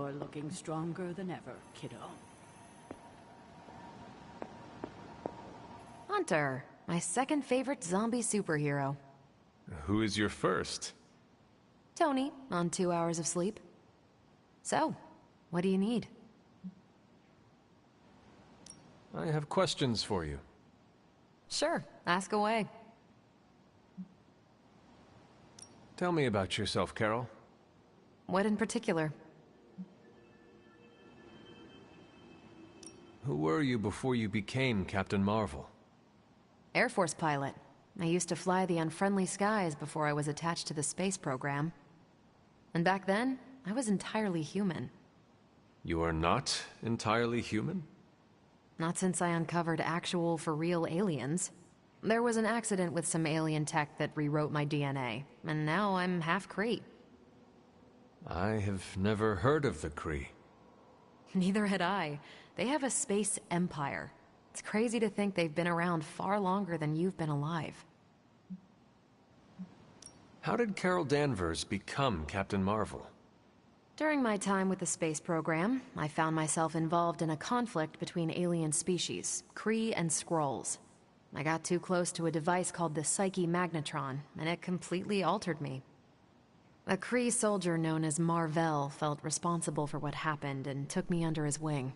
You're looking stronger than ever, kiddo. Hunter, my second favorite zombie superhero. Who is your first? Tony, on 2 hours of sleep. So, what do you need? I have questions for you. Sure, ask away. Tell me about yourself, Carol. What in particular? Who were you before you became Captain Marvel? Air Force pilot. I used to fly the unfriendly skies before I was attached to the space program. And back then, I was entirely human. You are not entirely human? Not since I uncovered actual, for real aliens. There was an accident with some alien tech that rewrote my DNA, and now I'm half Kree. I have never heard of the Kree. Neither had I. They have a space empire. It's crazy to think they've been around far longer than you've been alive. How did Carol Danvers become Captain Marvel? During my time with the space program, I found myself involved in a conflict between alien species, Kree and Skrulls. I got too close to a device called the Psyche Magnetron, and it completely altered me. A Kree soldier known as Mar-Vell felt responsible for what happened and took me under his wing.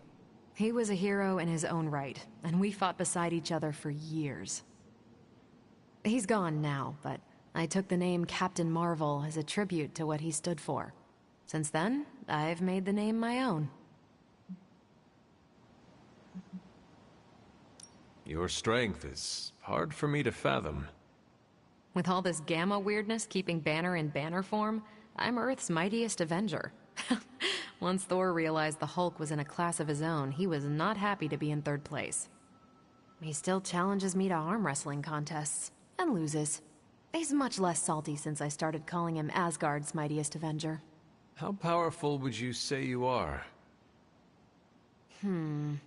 He was a hero in his own right, and we fought beside each other for years. He's gone now, but I took the name Captain Marvel as a tribute to what he stood for. Since then, I've made the name my own. Your strength is hard for me to fathom. With all this gamma weirdness keeping Banner in banner form, I'm Earth's mightiest Avenger. Once Thor realized the Hulk was in a class of his own, he was not happy to be in third place. He still challenges me to arm wrestling contests, and loses. He's much less salty since I started calling him Asgard's mightiest Avenger. How powerful would you say you are? When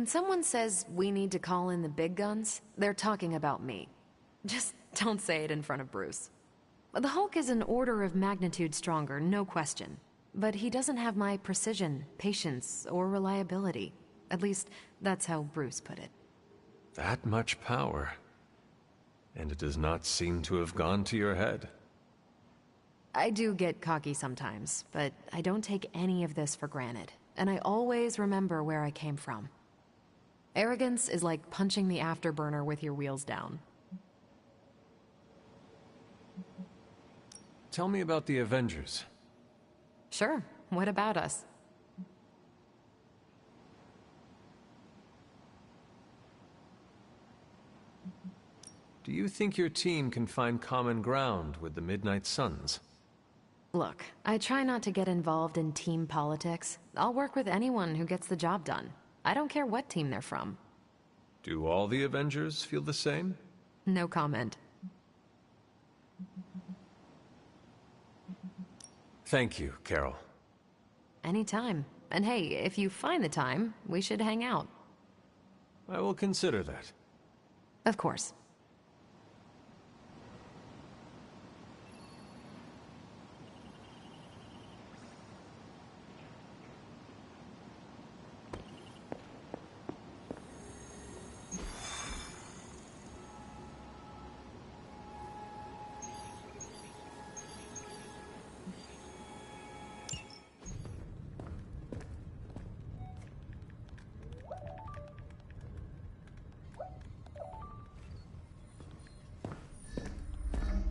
someone says we need to call in the big guns, they're talking about me. Just don't say it in front of Bruce. The Hulk is an order of magnitude stronger, no question. But he doesn't have my precision, patience, or reliability. At least, that's how Bruce put it. That much power. And it does not seem to have gone to your head. I do get cocky sometimes, but I don't take any of this for granted. And I always remember where I came from. Arrogance is like punching the afterburner with your wheels down. Tell me about the Avengers. Sure, what about us? Do you think your team can find common ground with the Midnight Suns? Look, I try not to get involved in team politics. I'll work with anyone who gets the job done. I don't care what team they're from. Do all the Avengers feel the same? No comment. Thank you, Carol. Anytime. And hey, if you find the time, we should hang out. I will consider that. Of course.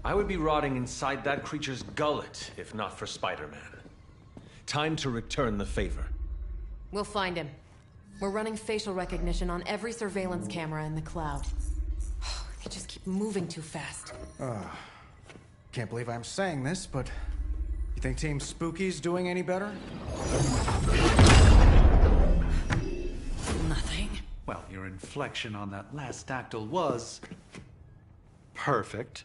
I would be rotting inside that creature's gullet if not for Spider-Man. Time to return the favor. We'll find him. We're running facial recognition on every surveillance camera in the cloud. They just keep moving too fast. Can't believe I'm saying this, but you think Team Spooky's doing any better? Nothing. Well, your inflection on that last dactyl was perfect.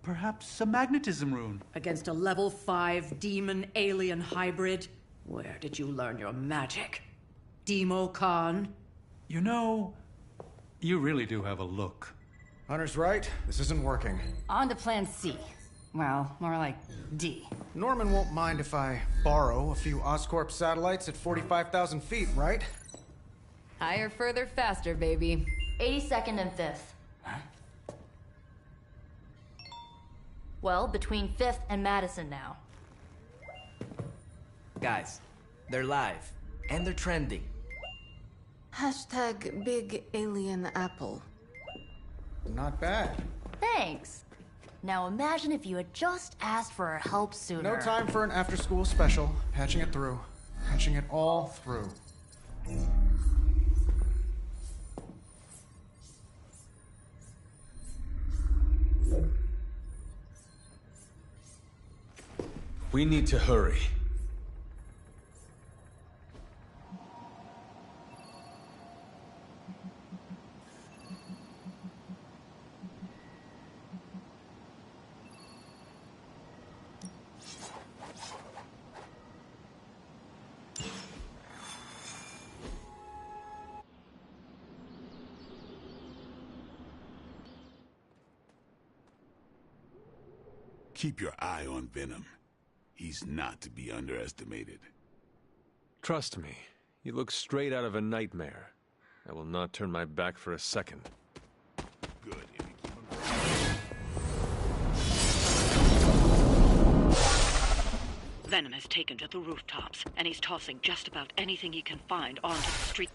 Perhaps a magnetism rune. Against a level 5 demon alien hybrid? Where did you learn your magic? Demo Khan? You know, you really do have a look. Hunter's right. This isn't working. On to Plan C. Well, more like D. Norman won't mind if I borrow a few Oscorp satellites at 45,000 feet, right? Higher, further, faster, baby. 82nd and 5th. Huh? Well, between 5th and Madison now. Guys, they're live. And they're trending. Hashtag Big Alien Apple. Not bad. Thanks. Now imagine if you had just asked for our help sooner. No time for an after-school special. Patching it through. Patching it all through. We need to hurry. Keep your eye on Venom. He's not to be underestimated. Trust me, you look straight out of a nightmare. I will not turn my back for a second. Good. If you keep him... Venom has taken to the rooftops, and he's tossing just about anything he can find onto the street.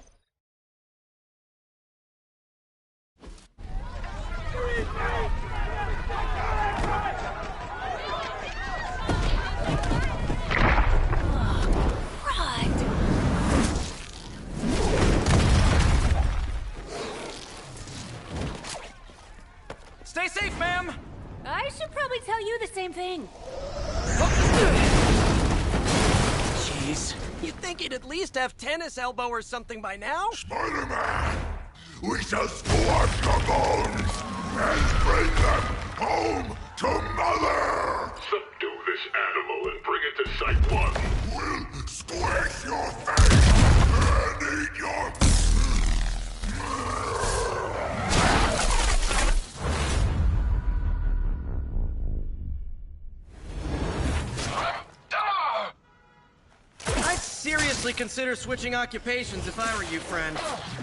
Stay safe, ma'am! I should probably tell you the same thing. Jeez. You'd think he'd at least have tennis elbow or something by now? Spider-Man! We shall scorch the bones and bring them home to Mother! Subdue this animal and bring it to Site 1. We'll squish your face and eat your... I'd seriously consider switching occupations if I were you, friend.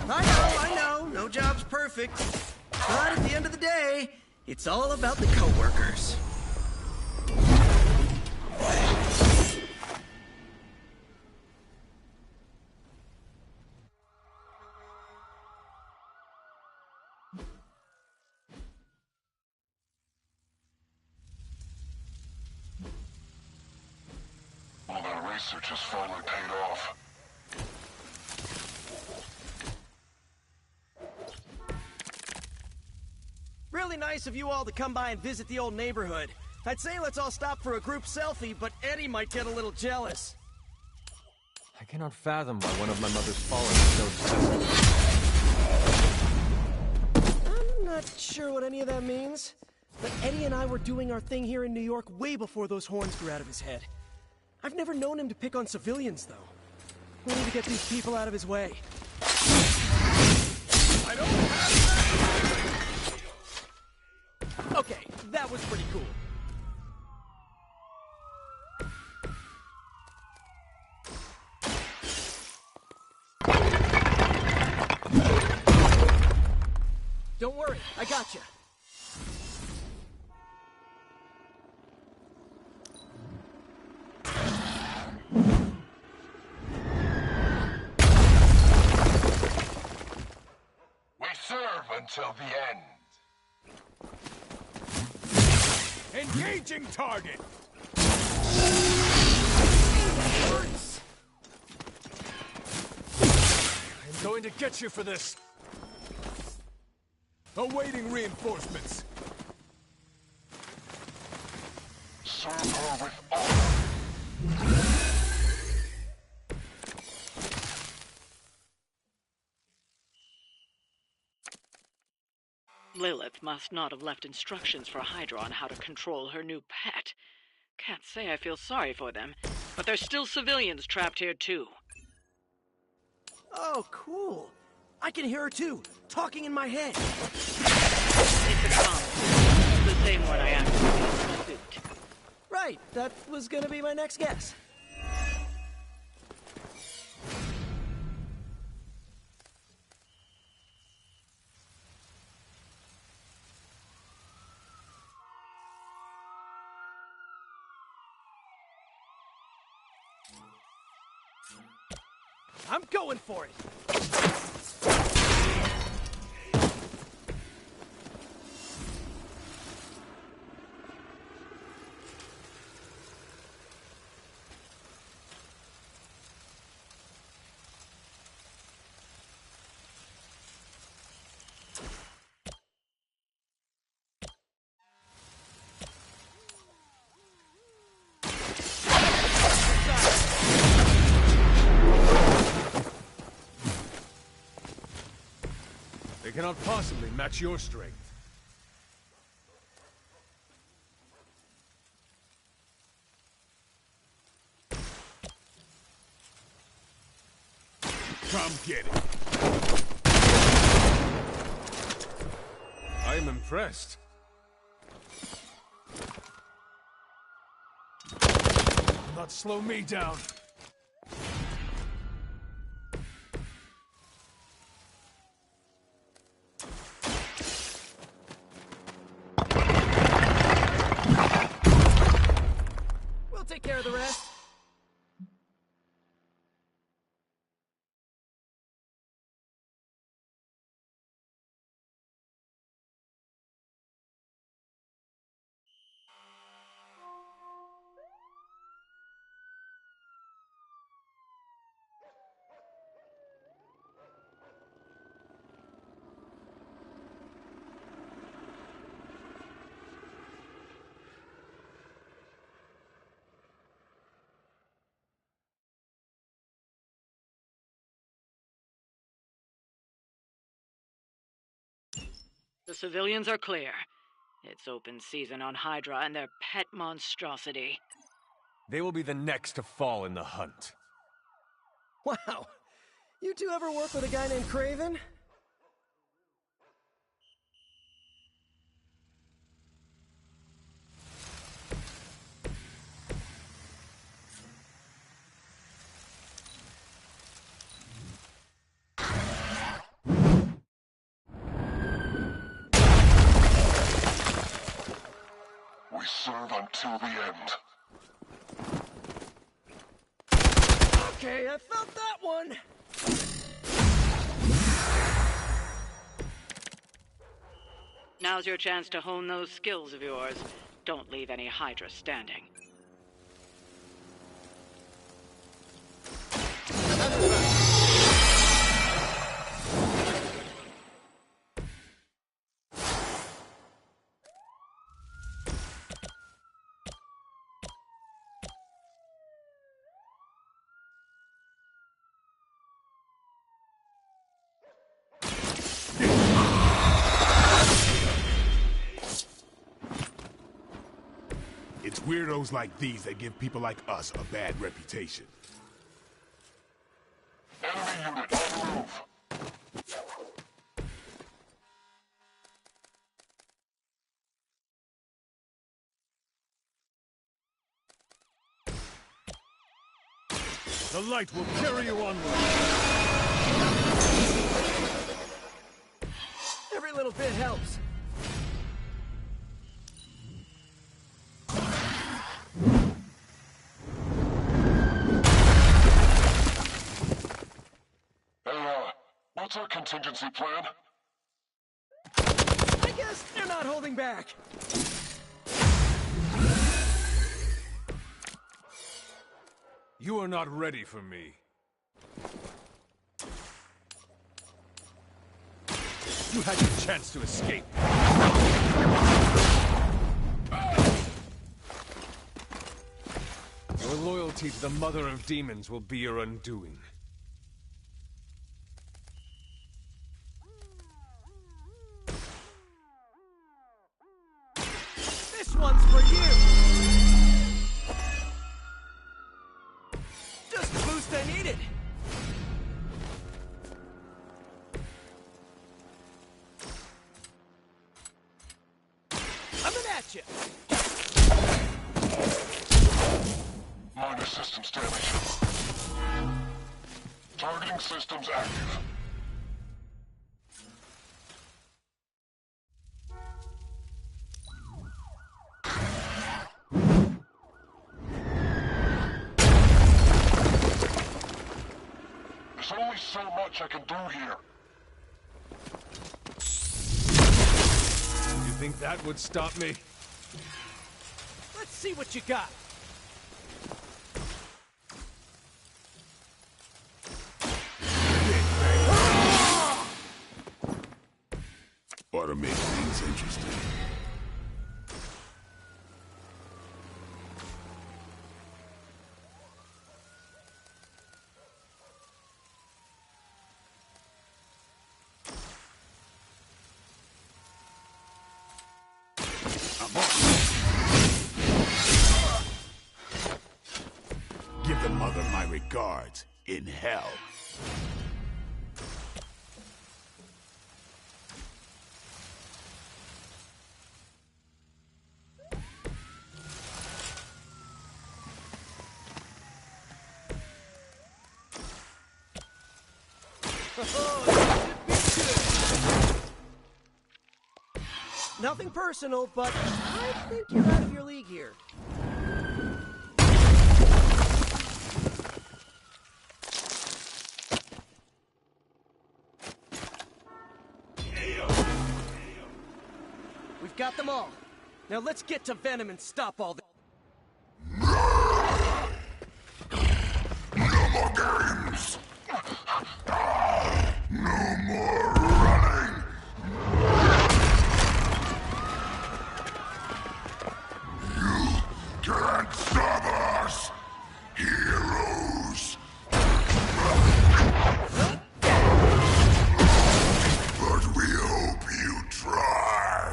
I know, no job's perfect. But at the end of the day, it's all about the coworkers. All that research has finally paid off. Really nice of you all to come by and visit the old neighborhood. I'd say let's all stop for a group selfie, but Eddie might get a little jealous. I cannot fathom why one of my mother's fallen is so sensitive. I'm not sure what any of that means, but Eddie and I were doing our thing here in New York way before those horns grew out of his head. I've never known him to pick on civilians, though. We need to get these people out of his way. I don't have that! Okay, that was pretty cool. Don't worry, I gotcha. We serve until the end. Engaging target! I'm going to get you for this. Awaiting reinforcements. Serve her with honor. Lilith must not have left instructions for Hydra on how to control her new pet. Can't say I feel sorry for them, but there's still civilians trapped here too. Oh, cool. I can hear her too, talking in my head. It's a common. The same one I activated. spooked. Right, that was gonna be my next guess. I'm going for it! They cannot possibly match your strength. Come get it. I am impressed. Not slow me down. We'll take care of the rest. The civilians are clear. It's open season on Hydra and their pet monstrosity. They will be the next to fall in the hunt. Wow. You two ever work with a guy named Craven? We serve until the end. Okay, I felt that one. Now's your chance to hone those skills of yours. Don't leave any Hydra standing. It's weirdos like these that give people like us a bad reputation. Enemy unit on the move. The light will carry you onward. Every little bit helps. What's our contingency plan? I guess they're not holding back. You are not ready for me. You had your chance to escape. Your loyalty to the Mother of Demons will be your undoing. This one's for you! Just the boost I needed! Coming at you! minor systems damage. Targeting systems active. There's only so much I can do here. You think that would stop me? Let's see what you got. Ought to make things interesting. Give the mother my regards in hell. Nothing personal, but I think you're out of your league here. We've got them all. Now let's get to Venom and stop all this. No more games! No more running! You can't stop us, heroes! But we hope you try!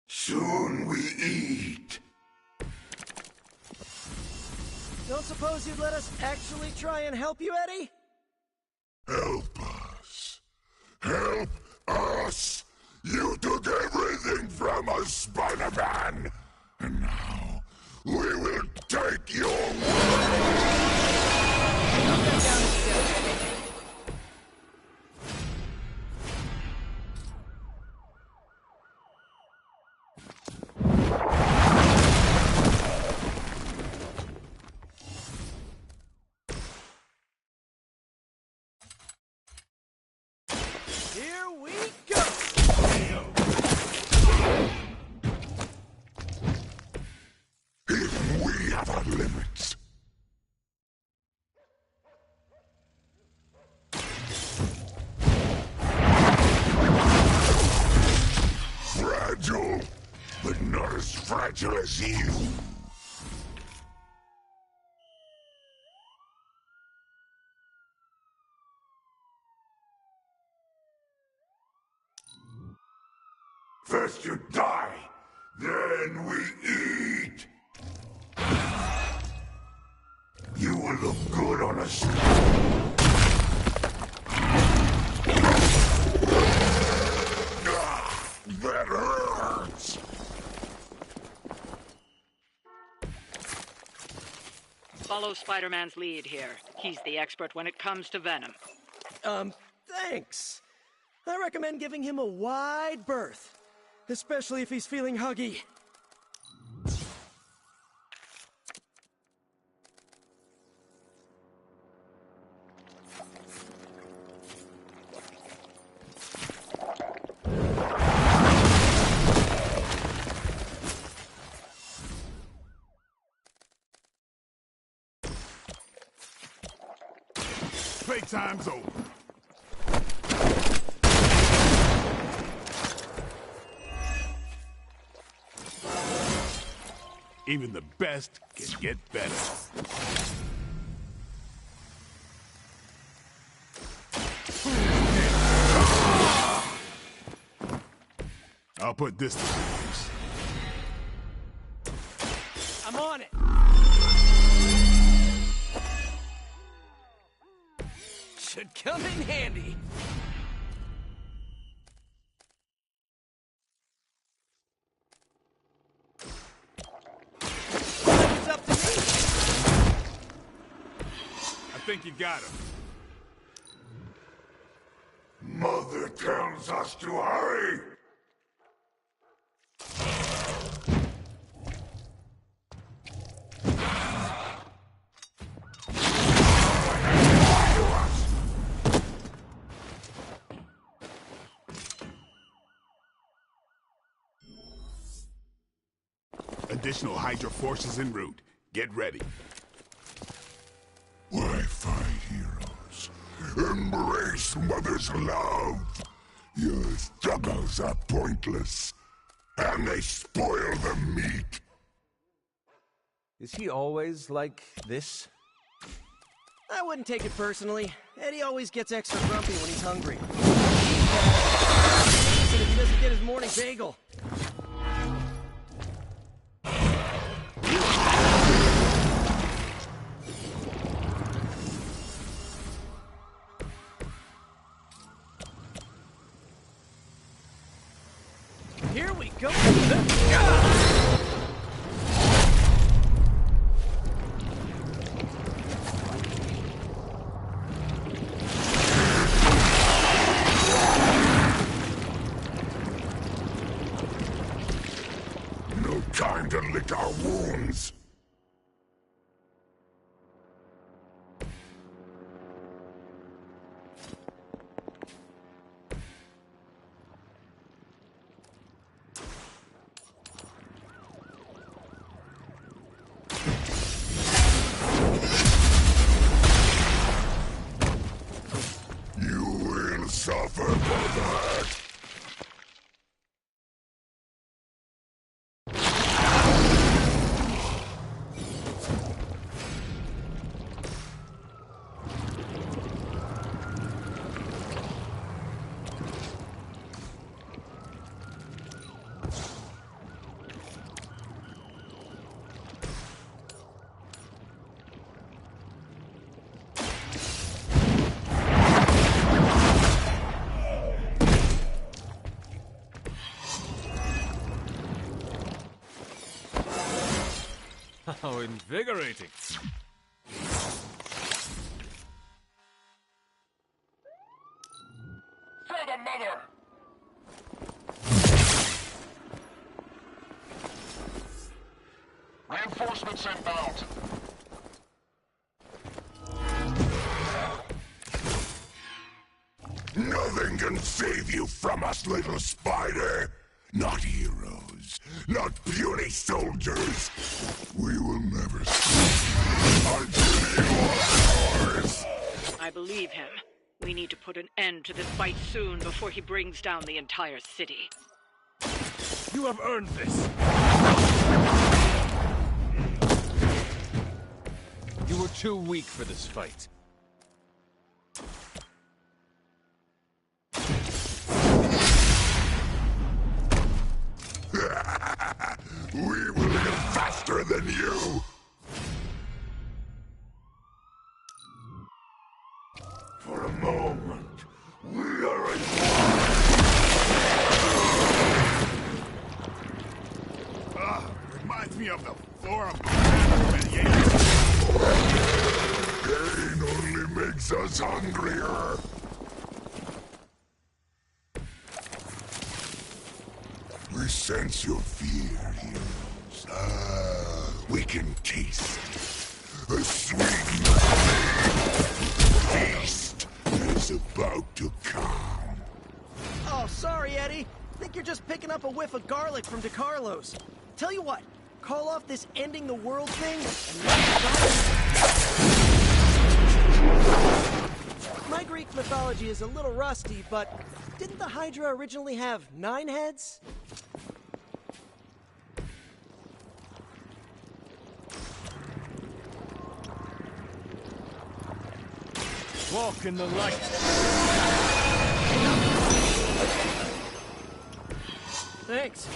Soon we eat. Don't suppose you'd let us actually try and help you, Eddie? Help us. Help us. You took everything from us, Spider-Man. And now we will take your world. Here we go! Even we have our limits. Fragile, but not as fragile as you. First you die, then we eat. You will look good on a that hurts. Follow Spider-Man's lead here. He's the expert when it comes to Venom. Thanks. I recommend giving him a wide berth. Especially if he's feeling huggy. Playtime's over. Even the best can get better. I'll put this to use. I'm on it! Should come in handy. think you got him. Mother tells us to hurry! Additional Hydra forces en route. Get ready. Why fight, heroes? Embrace Mother's love! Your struggles are pointless, and they spoil the meat. Is he always like this? I wouldn't take it personally. Eddie always gets extra grumpy when he's hungry. If he doesn't get his morning bagel. Here we go. No time to lick our wounds. Suffer for that! How invigorating. For the mother! Reinforcements inbound. Nothing can save you from us, little spider! Not heroes, not puny soldiers. We will never sleep until you are ours. I believe him. We need to put an end to this fight soon before he brings down the entire city. You have earned this. You were too weak for this fight. We will live faster than you! For a moment, we are at Reminds me of the Forum. Pain only makes us hungrier. We sense your fear, heroes. We can taste it. A sweet feast is about to come. Oh, sorry, Eddie. Think you're just picking up a whiff of garlic from DeCarlo's. Tell you what, call off this ending the world thing and My Greek mythology is a little rusty, but didn't the Hydra originally have 9 heads? Walk in the light. Thanks.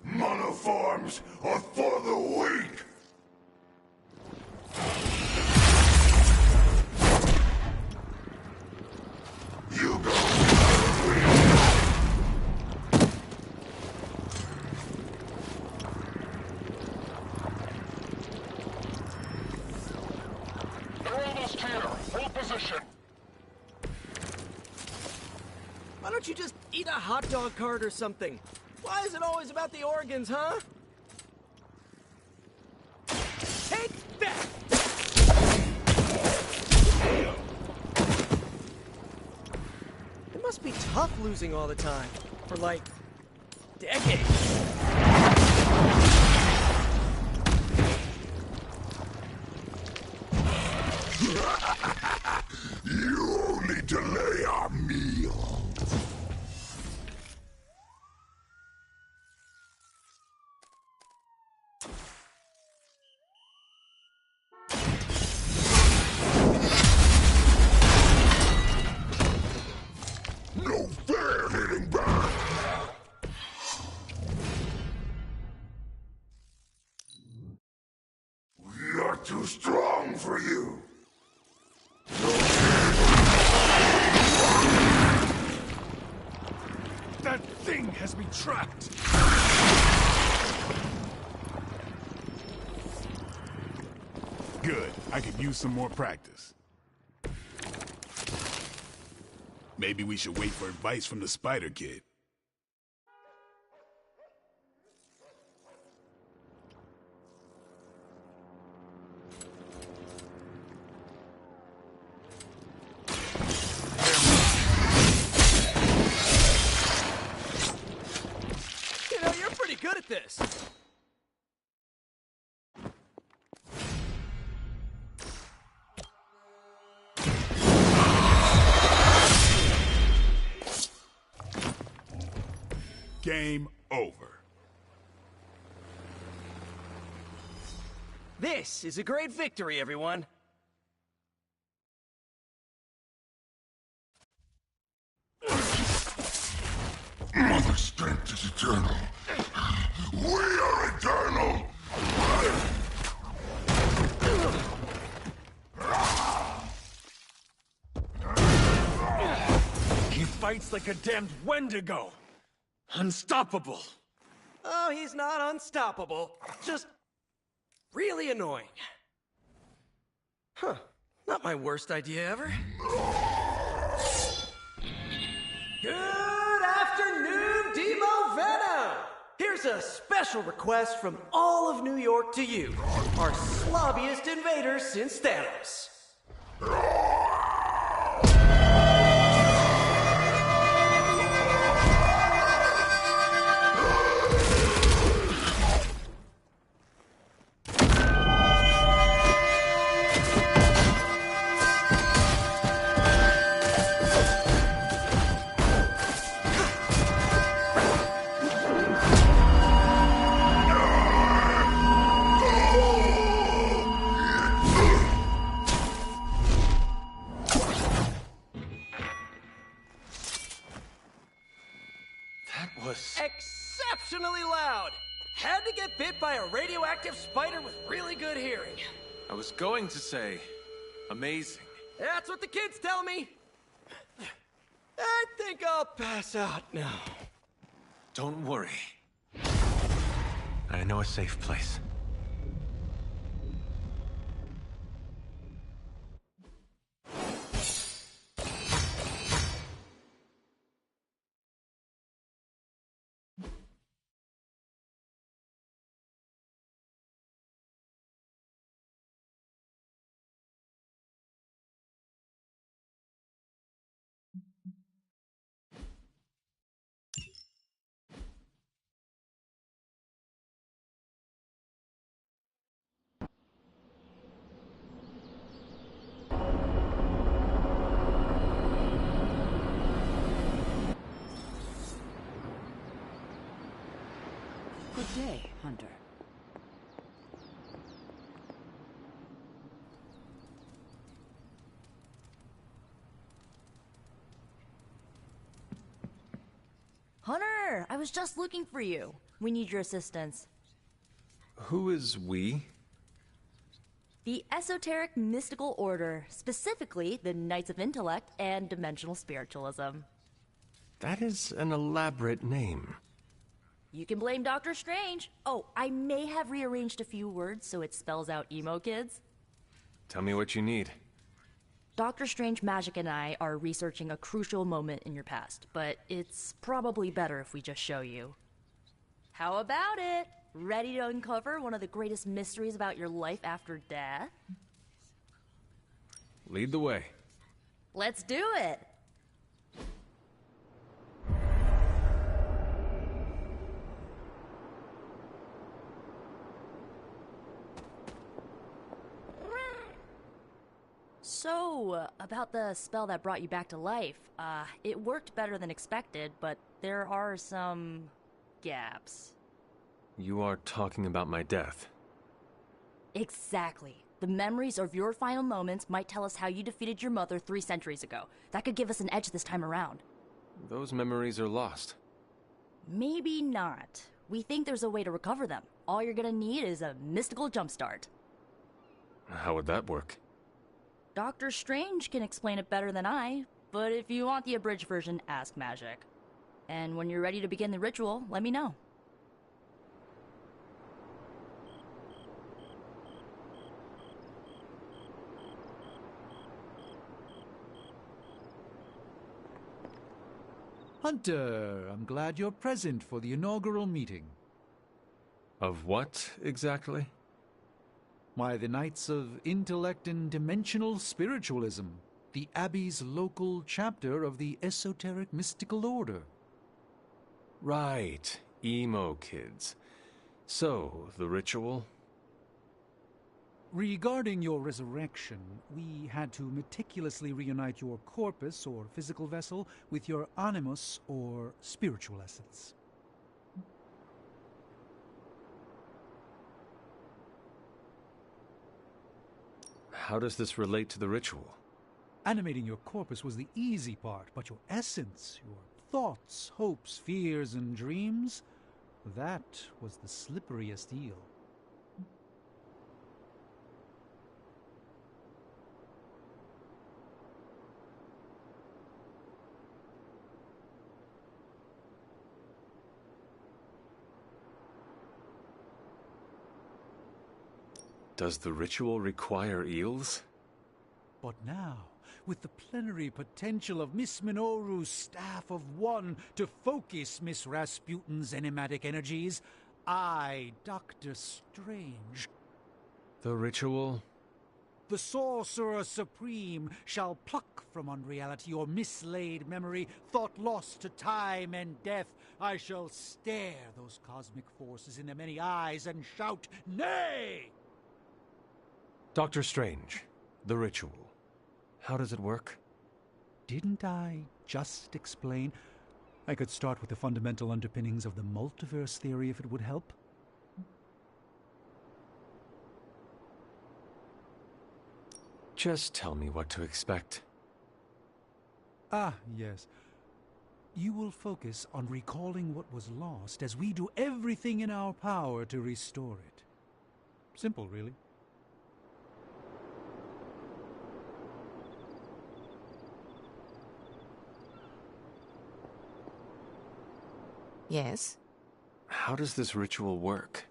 Monoforms are for the weak! You go. dog cart or something. Why is it always about the organs, huh? Take that! It must be tough losing all the time. For like, decades. You only delay our meal. No fair hitting back. We are too strong for you. That thing has me trapped! Good. I could use some more practice. Maybe we should wait for advice from the Spider Kid. You know, you're pretty good at this. Game over. This is a great victory, everyone. Mother strength is eternal. We are eternal. He fights like a damned Wendigo. Unstoppable. Oh, he's not unstoppable. Just really annoying. Huh. Not my worst idea ever. Good afternoon, Demo Venom! Here's a special request from all of New York to you, our slobbiest invaders since Thanos. That was... Exceptionally loud! Had to get bit by a radioactive spider with really good hearing. I was going to say... amazing. That's what the kids tell me. I think I'll pass out now. Don't worry. I know a safe place. Good day, Hunter. Hunter, I was just looking for you. We need your assistance. Who is we? The Esoteric Mystical Order, specifically the Knights of Intellect and Dimensional Spiritualism. That is an elaborate name. You can blame Dr. Strange. Oh, I may have rearranged a few words so it spells out emo kids. Tell me what you need. Dr. Strange Magic and I are researching a crucial moment in your past, but it's probably better if we just show you. How about it? Ready to uncover one of the greatest mysteries about your life after death? Lead the way. Let's do it! So, about the spell that brought you back to life, it worked better than expected, but there are some gaps. You are talking about my death. Exactly. The memories of your final moments might tell us how you defeated your mother 3 centuries ago. That could give us an edge this time around. Those memories are lost. Maybe not. We think there's a way to recover them. All you're gonna need is a mystical jumpstart. How would that work? Doctor Strange can explain it better than I, but if you want the abridged version, ask Magic. And when you're ready to begin the ritual, let me know. Hunter, I'm glad you're present for the inaugural meeting. Of what, exactly? Why, the Knights of Intellect and Dimensional Spiritualism, the Abbey's local chapter of the Esoteric Mystical Order. Right, emo kids. So, the ritual? Regarding your resurrection, we had to meticulously reunite your corpus, or physical vessel, with your animus, or spiritual essence. How does this relate to the ritual? Animating your corpus was the easy part, but your essence, your thoughts, hopes, fears, and dreams, that was the slipperiest eel. Does the ritual require eels? But now, with the plenary potential of Miss Minoru's Staff of One to focus Miss Rasputin's enigmatic energies, I, Dr. Strange, The ritual? the Sorcerer Supreme, shall pluck from unreality your mislaid memory, thought lost to time and death. I shall stare those cosmic forces in their many eyes and shout, "Nay!" Dr. Strange, the ritual. How does it work? Didn't I just explain? I could start with the fundamental underpinnings of the multiverse theory if it would help. Just tell me what to expect. Ah, yes. You will focus on recalling what was lost as we do everything in our power to restore it. Simple, really. Yes? How does this ritual work?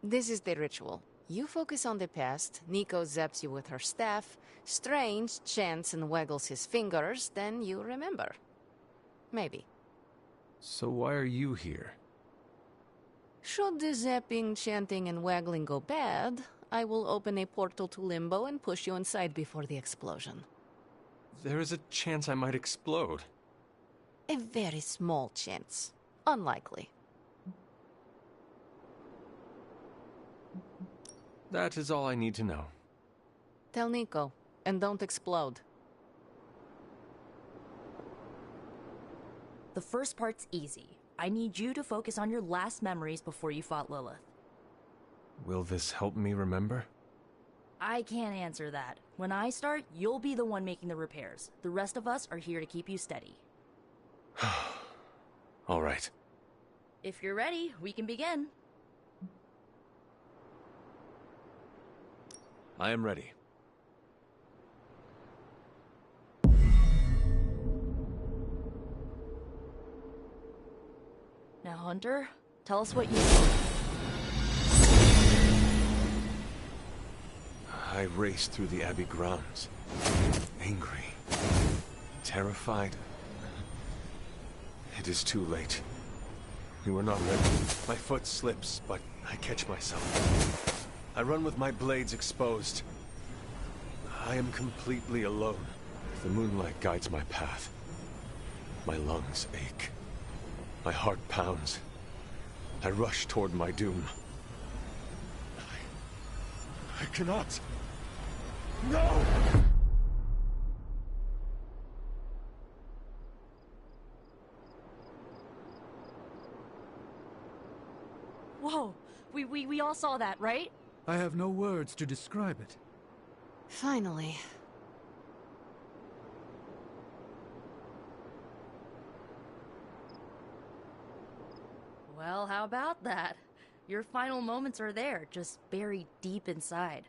This is the ritual. You focus on the past, Nico zaps you with her staff, Strange chants and waggles his fingers, then you remember. Maybe. So why are you here? Should the zapping, chanting, and waggling go bad, I will open a portal to Limbo and push you inside before the explosion. There is a chance I might explode. A very small chance. Unlikely. That is all I need to know. Tell Nico, and don't explode. The first part's easy. I need you to focus on your last memories before you fought Lilith. Will this help me remember? I can't answer that. When I start, you'll be the one making the repairs. The rest of us are here to keep you steady. All right. If you're ready, we can begin. I am ready. Now, Hunter, tell us what you... I raced through the Abbey grounds. Angry. Terrified. It is too late. We were not ready. My foot slips, but I catch myself. I run with my blades exposed. I am completely alone. The moonlight guides my path. My lungs ache. My heart pounds. I rush toward my doom. I cannot. No! Whoa! We all saw that, right? I have no words to describe it. Finally. Well, how about that? Your final moments are there, just buried deep inside.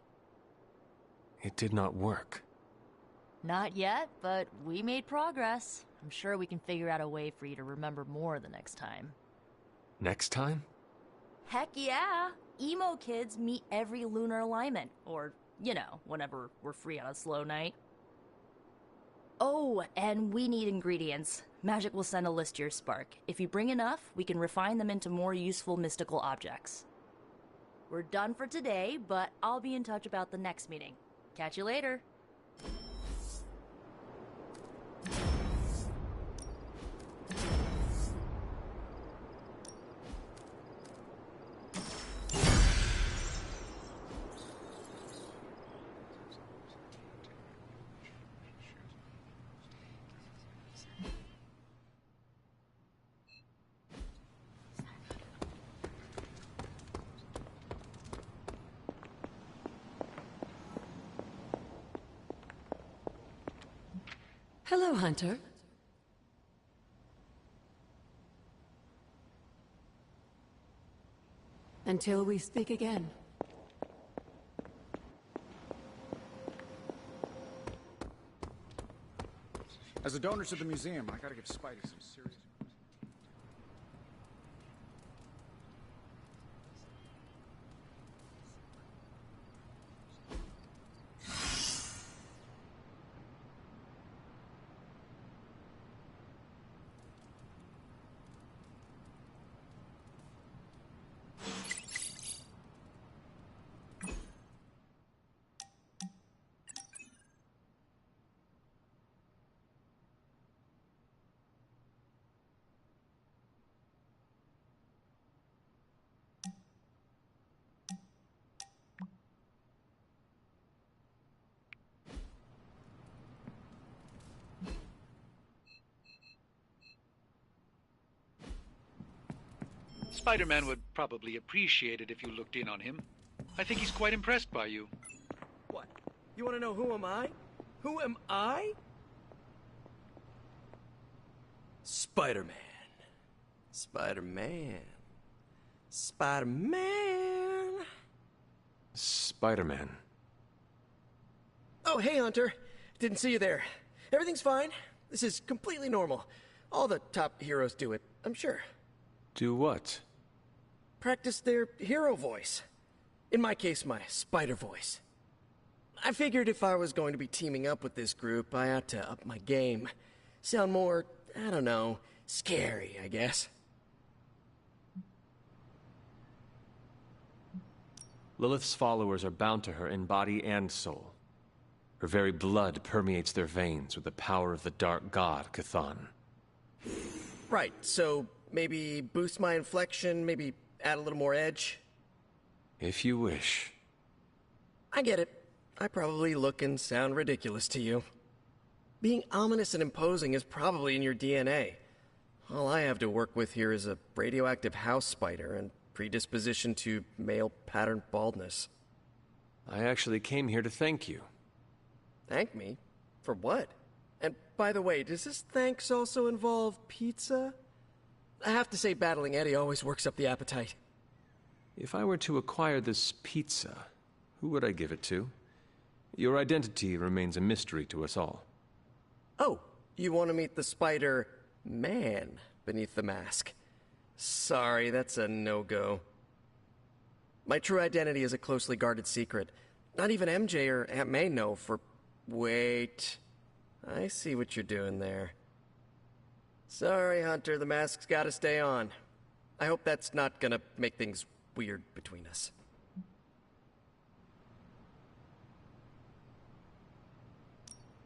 It did not work. Not yet, but we made progress. I'm sure we can figure out a way for you to remember more the next time. Next time? Heck yeah! Emo kids meet every lunar alignment, or, you know, whenever we're free on a slow night. Oh, and we need ingredients. Magic will send a list to your Spark. If you bring enough, we can refine them into more useful mystical objects. We're done for today, but I'll be in touch about the next meeting. Catch you later. Hello, Hunter. Until we speak again. As a donor to the museum, I gotta give Spidey some serious... Spider-Man would probably appreciate it if you looked in on him. I think he's quite impressed by you. What? You want to know who am I? Who am I? Spider-Man. Spider-Man. Spider-Man. Spider-Man. Oh, hey, Hunter. Didn't see you there. Everything's fine. This is completely normal. All the top heroes do it, I'm sure. Do what? Practice their hero voice. In my case, my spider voice. I figured if I was going to be teaming up with this group, I ought to up my game. Sound more, I don't know, scary, I guess. Lilith's followers are bound to her in body and soul. Her very blood permeates their veins with the power of the dark god, Chthon. Right, so maybe boost my inflection, maybe add a little more edge? If you wish. I get it. I probably look and sound ridiculous to you. Being ominous and imposing is probably in your DNA. All I have to work with here is a radioactive house spider and predisposition to male pattern baldness. I actually came here to thank you. Thank me? For what? And by the way, does this thanks also involve pizza? I have to say battling Eddie always works up the appetite. If I were to acquire this pizza, who would I give it to? Your identity remains a mystery to us all. Oh, you want to meet the Spider-Man beneath the mask? Sorry, that's a no-go. My true identity is a closely guarded secret. Not even MJ or Aunt May know for Wait. I see what you're doing there. Sorry, Hunter, the mask's gotta stay on. I hope that's not gonna make things weird between us.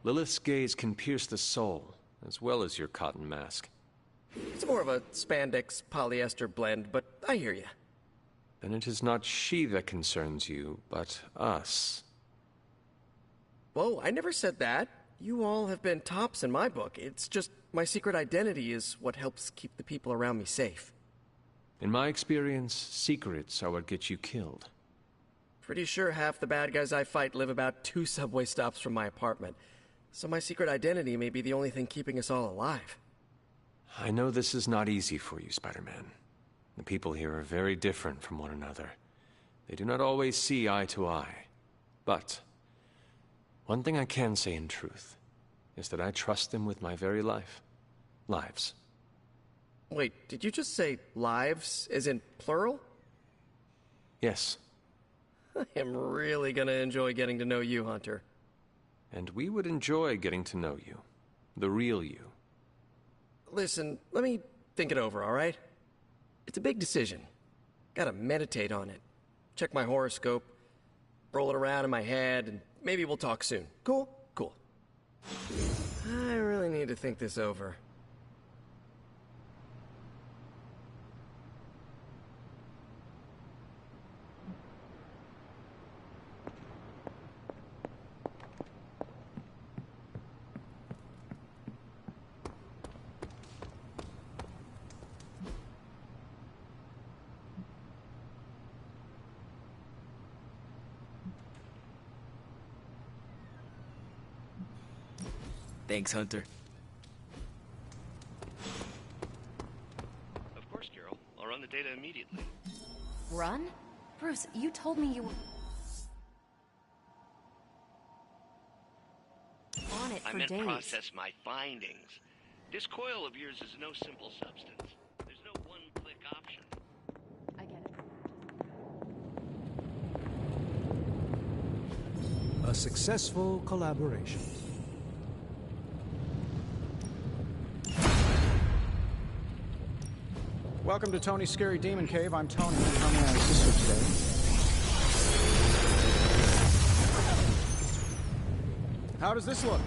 Lilith's gaze can pierce the soul, as well as your cotton mask. It's more of a spandex polyester blend, but I hear you. Then it is not she that concerns you, but us. Whoa, I never said that. You all have been tops in my book. It's just my secret identity is what helps keep the people around me safe. In my experience, secrets are what get you killed. Pretty sure half the bad guys I fight live about 2 subway stops from my apartment. So my secret identity may be the only thing keeping us all alive. I know this is not easy for you, Spider-Man. The people here are very different from one another. They do not always see eye to eye. But one thing I can say in truth is that I trust them with my very life. Lives. Wait, did you just say lives, as in plural? Yes. I am really gonna enjoy getting to know you, Hunter. And we would enjoy getting to know you. The real you. Listen, let me think it over, all right? It's a big decision. Gotta meditate on it. Check my horoscope, roll it around in my head, and maybe we'll talk soon. Cool? Cool. I really need to think this over. Thanks, Hunter. Of course, Carol. I'll run the data immediately. Run? Bruce, you told me you were on it for I meant days. process my findings. This coil of yours is no simple substance. There's no one-click option. I get it. A successful collaboration. Welcome to Tony's Scary Demon Cave. I'm Tony. How may I assist you today? How does this look?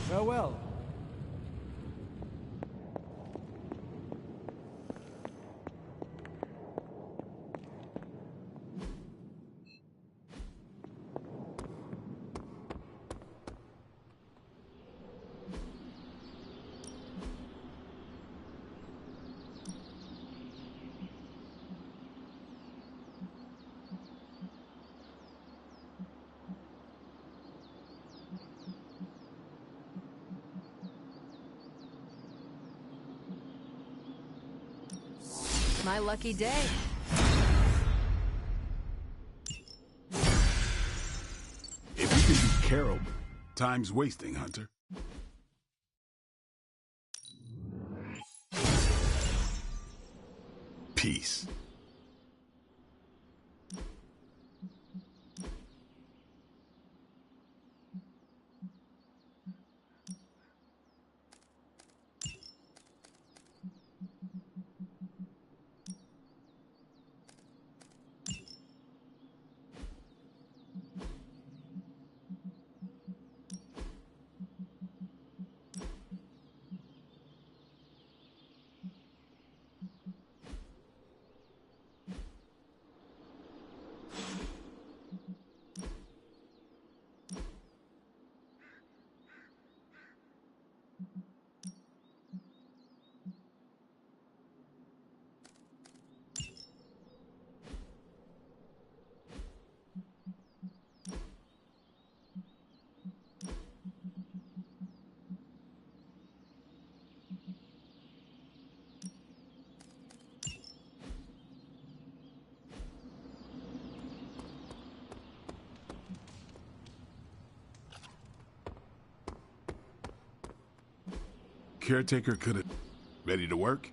Farewell. My lucky day. If you can beat Carol, time's wasting, Hunter. Peace. caretaker could have... Ready to work?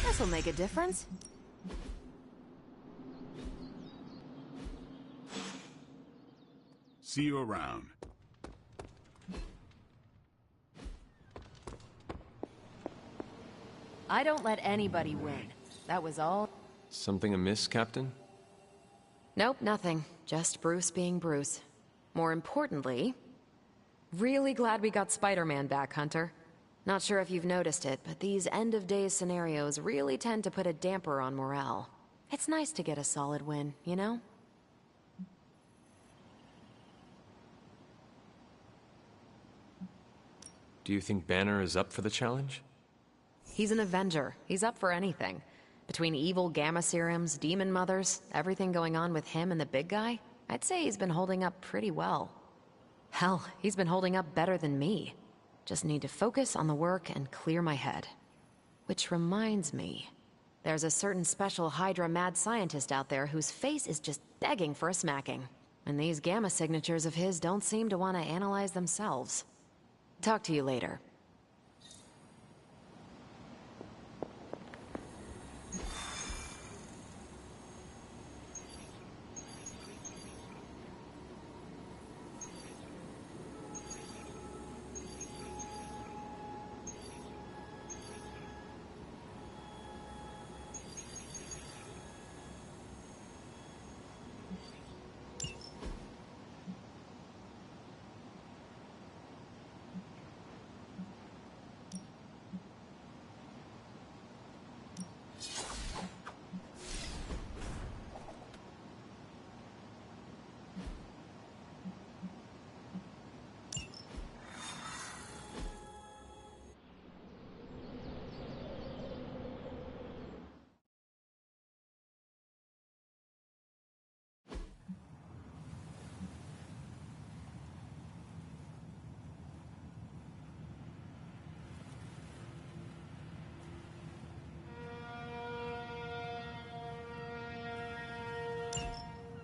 This'll make a difference. See you around. I don't let anybody win. That was all. Something amiss, Captain? Nope, nothing. Just Bruce being Bruce. More importantly, really glad we got Spider-Man back, Hunter. Not sure if you've noticed it, but these end-of-days scenarios really tend to put a damper on morale. It's nice to get a solid win, you know? Do you think Banner is up for the challenge? He's an Avenger. He's up for anything. Between evil gamma serums, demon mothers, everything going on with him and the big guy, I'd say he's been holding up pretty well. Hell, he's been holding up better than me. Just need to focus on the work and clear my head. Which reminds me, there's a certain special Hydra mad scientist out there whose face is just begging for a smacking. And these gamma signatures of his don't seem to want to analyze themselves. Talk to you later.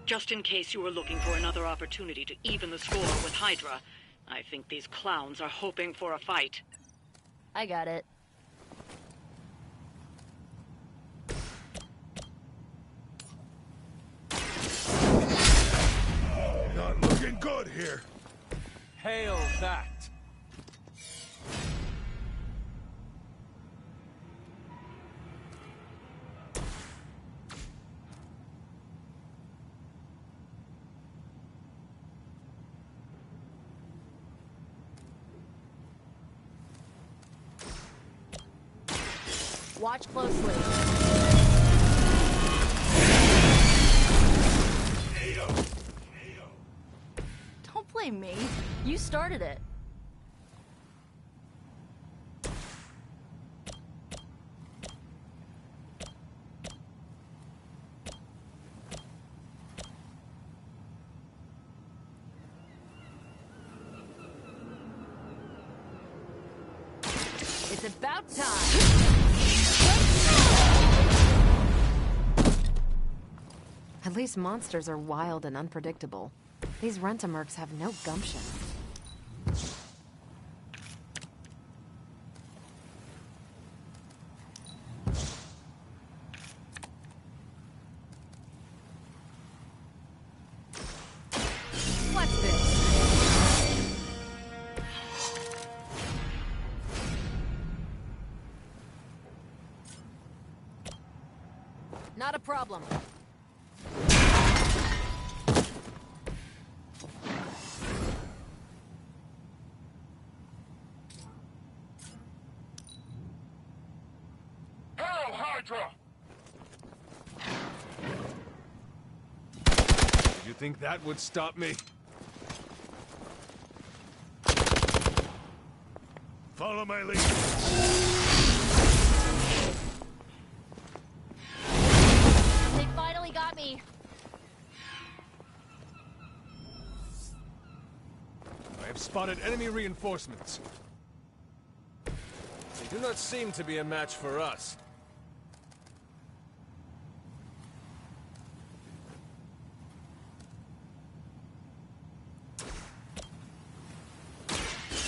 Just in case you were looking for another opportunity to even the score with Hydra, I think these clowns are hoping for a fight. I got it. Not looking good here. Hail that! Watch closely. Don't blame me. You started it. It's about time. At least monsters are wild and unpredictable. These Rent-A-Mercs have no gumption. What's this? Not a problem. Hail Hydra! You think that would stop me? Follow my lead. They finally got me. I have spotted enemy reinforcements. They do not seem to be a match for us.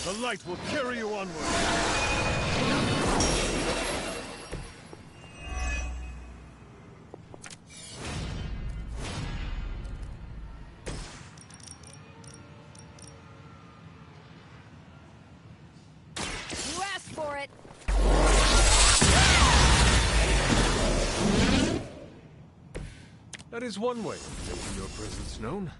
The light will carry you onward. You asked for it. That is one way of making your presence known.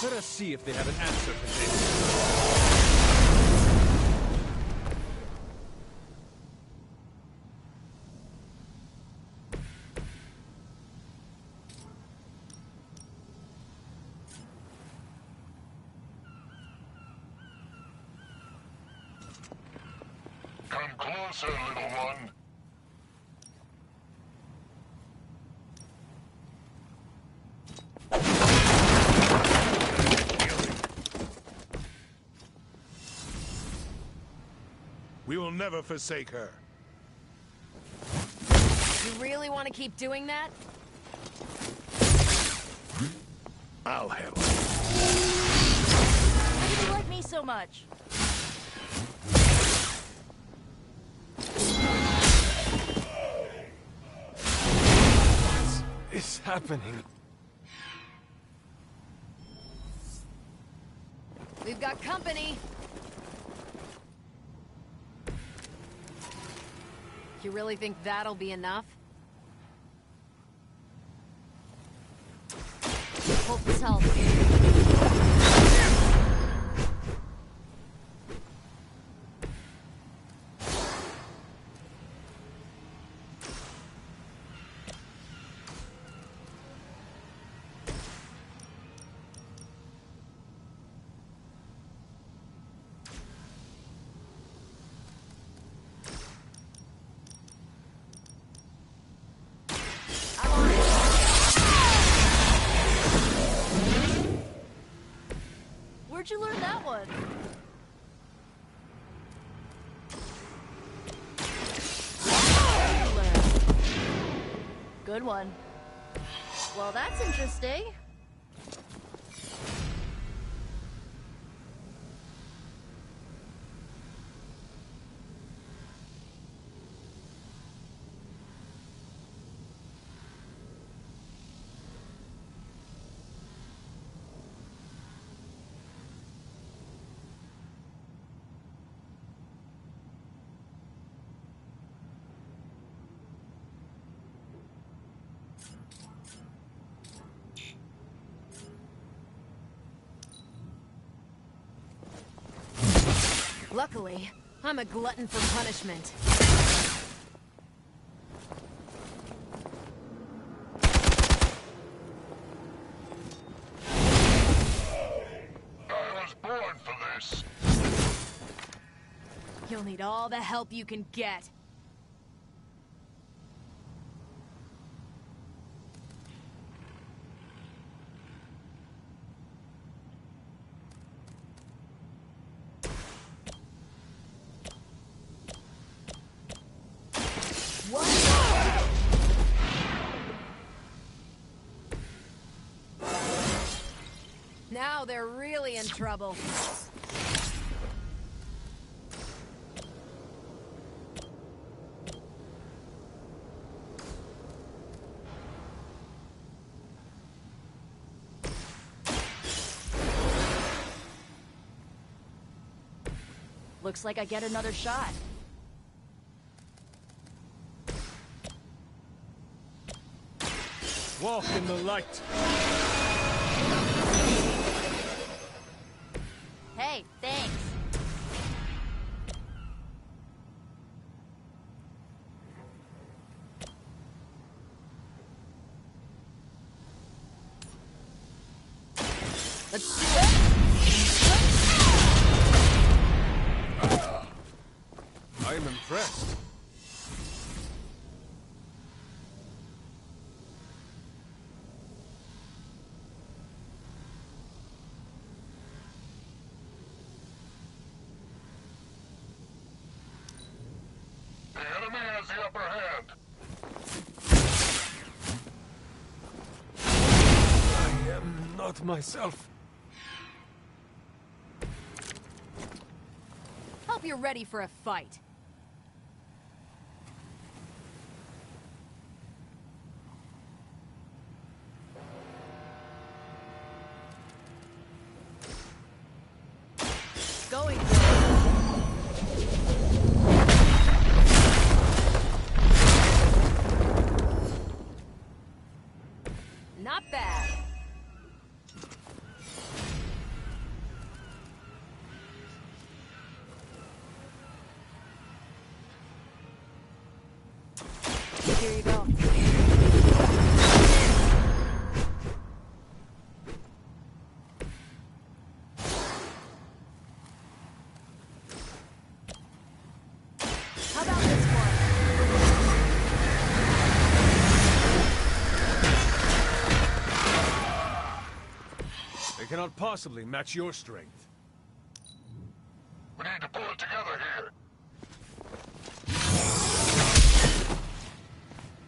Let us see if they have an answer for this. Come closer, little one. We will never forsake her. You really want to keep doing that? I'll handle it. Why do you like me so much? What is happening? We've got company. You really think that'll be enough? Hope this helps. Where'd you learn that one? Good one. Well, that's interesting. Luckily, I'm a glutton for punishment. I was born for this. You'll need all the help you can get. Now they're really in trouble. Looks like I get another shot. Walk in the light. Hey, thanks. Let's do it! I am impressed. The enemy has the upper hand. I am not myself. Hope you're ready for a fight. Going for it. Not bad. Here you go. How about this one? They cannot possibly match your strength. We need to pull it together here.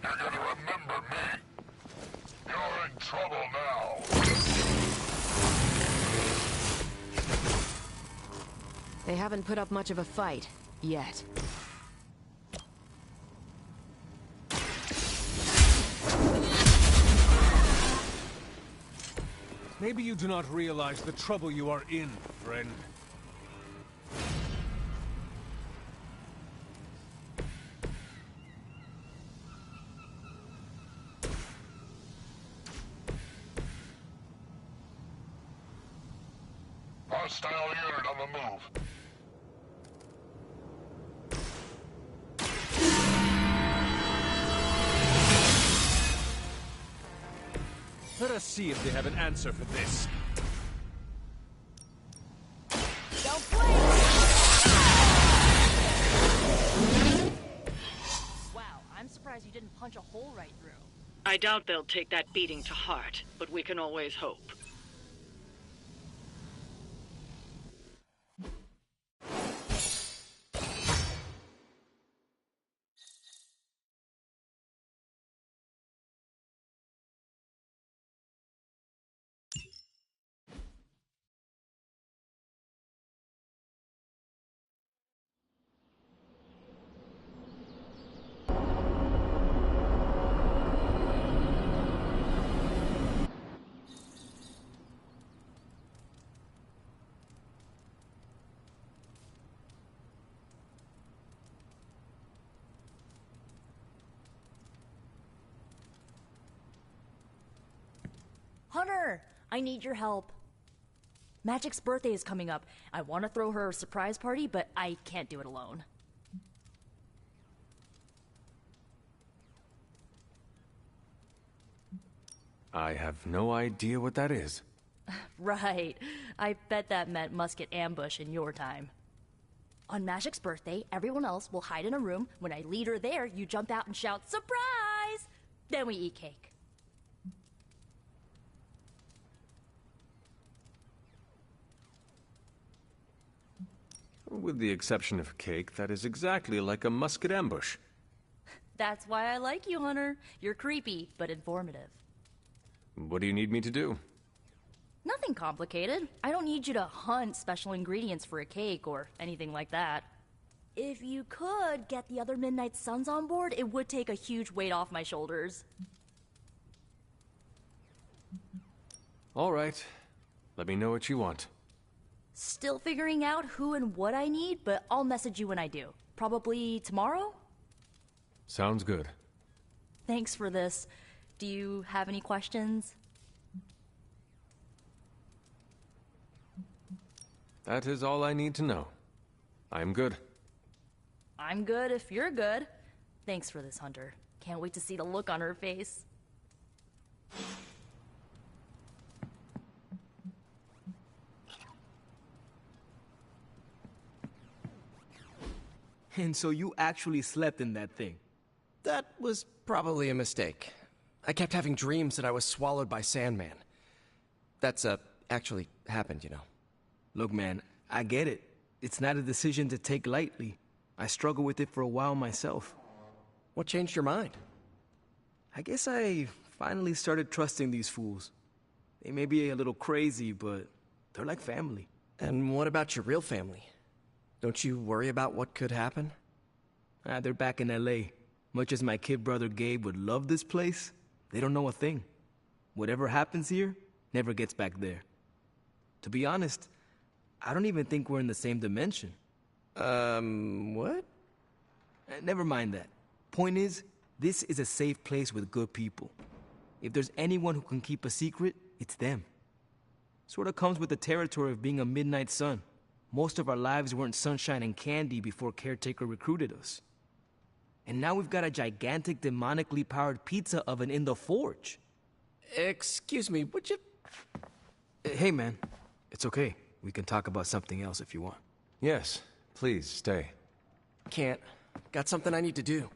You're gonna remember me. You're in trouble now. They haven't put up much of a fight, yet. Maybe you do not realize the trouble you are in, friend. Hostile unit on the move. Let us see if they have an answer for this. Don't blink! Wow, I'm surprised you didn't punch a hole right through. I doubt they'll take that beating to heart, but we can always hope. Hunter, I need your help. Magic's birthday is coming up. I want to throw her a surprise party, but I can't do it alone. I have no idea what that is. Right. I bet that meant musket ambush in your time. On Magic's birthday, everyone else will hide in a room. When I lead her there, you jump out and shout, "Surprise!" Then we eat cake. With the exception of cake, that is exactly like a musket ambush. That's why I like you, Hunter. You're creepy, but informative. What do you need me to do? Nothing complicated. I don't need you to hunt special ingredients for a cake or anything like that. If you could get the other Midnight Suns on board, it would take a huge weight off my shoulders. All right. Let me know what you want. Still figuring out who and what I need, but I'll message you when I do. Probably tomorrow? Sounds good. Thanks for this. Do you have any questions? That is all I need to know. I'm good. I'm good if you're good. Thanks for this, Hunter. Can't wait to see the look on her face. And so you actually slept in that thing? That was probably a mistake. I kept having dreams that I was swallowed by Sandman. That's, actually happened, you know. Look, man, I get it. It's not a decision to take lightly. I struggled with it for a while myself. What changed your mind? I guess I finally started trusting these fools. They may be a little crazy, but they're like family. And what about your real family? Don't you worry about what could happen? They're back in LA. Much as my kid brother Gabe would love this place, they don't know a thing. Whatever happens here never gets back there. To be honest, I don't even think we're in the same dimension. What? Never mind that. Point is, this is a safe place with good people. If there's anyone who can keep a secret, it's them. Sort of comes with the territory of being a Midnight Sun. Most of our lives weren't sunshine and candy before Caretaker recruited us. And now we've got a gigantic demonically powered pizza oven in the forge. Excuse me, would you... Hey, man. It's okay. We can talk about something else if you want. Yes, please, stay. Can't. Got something I need to do.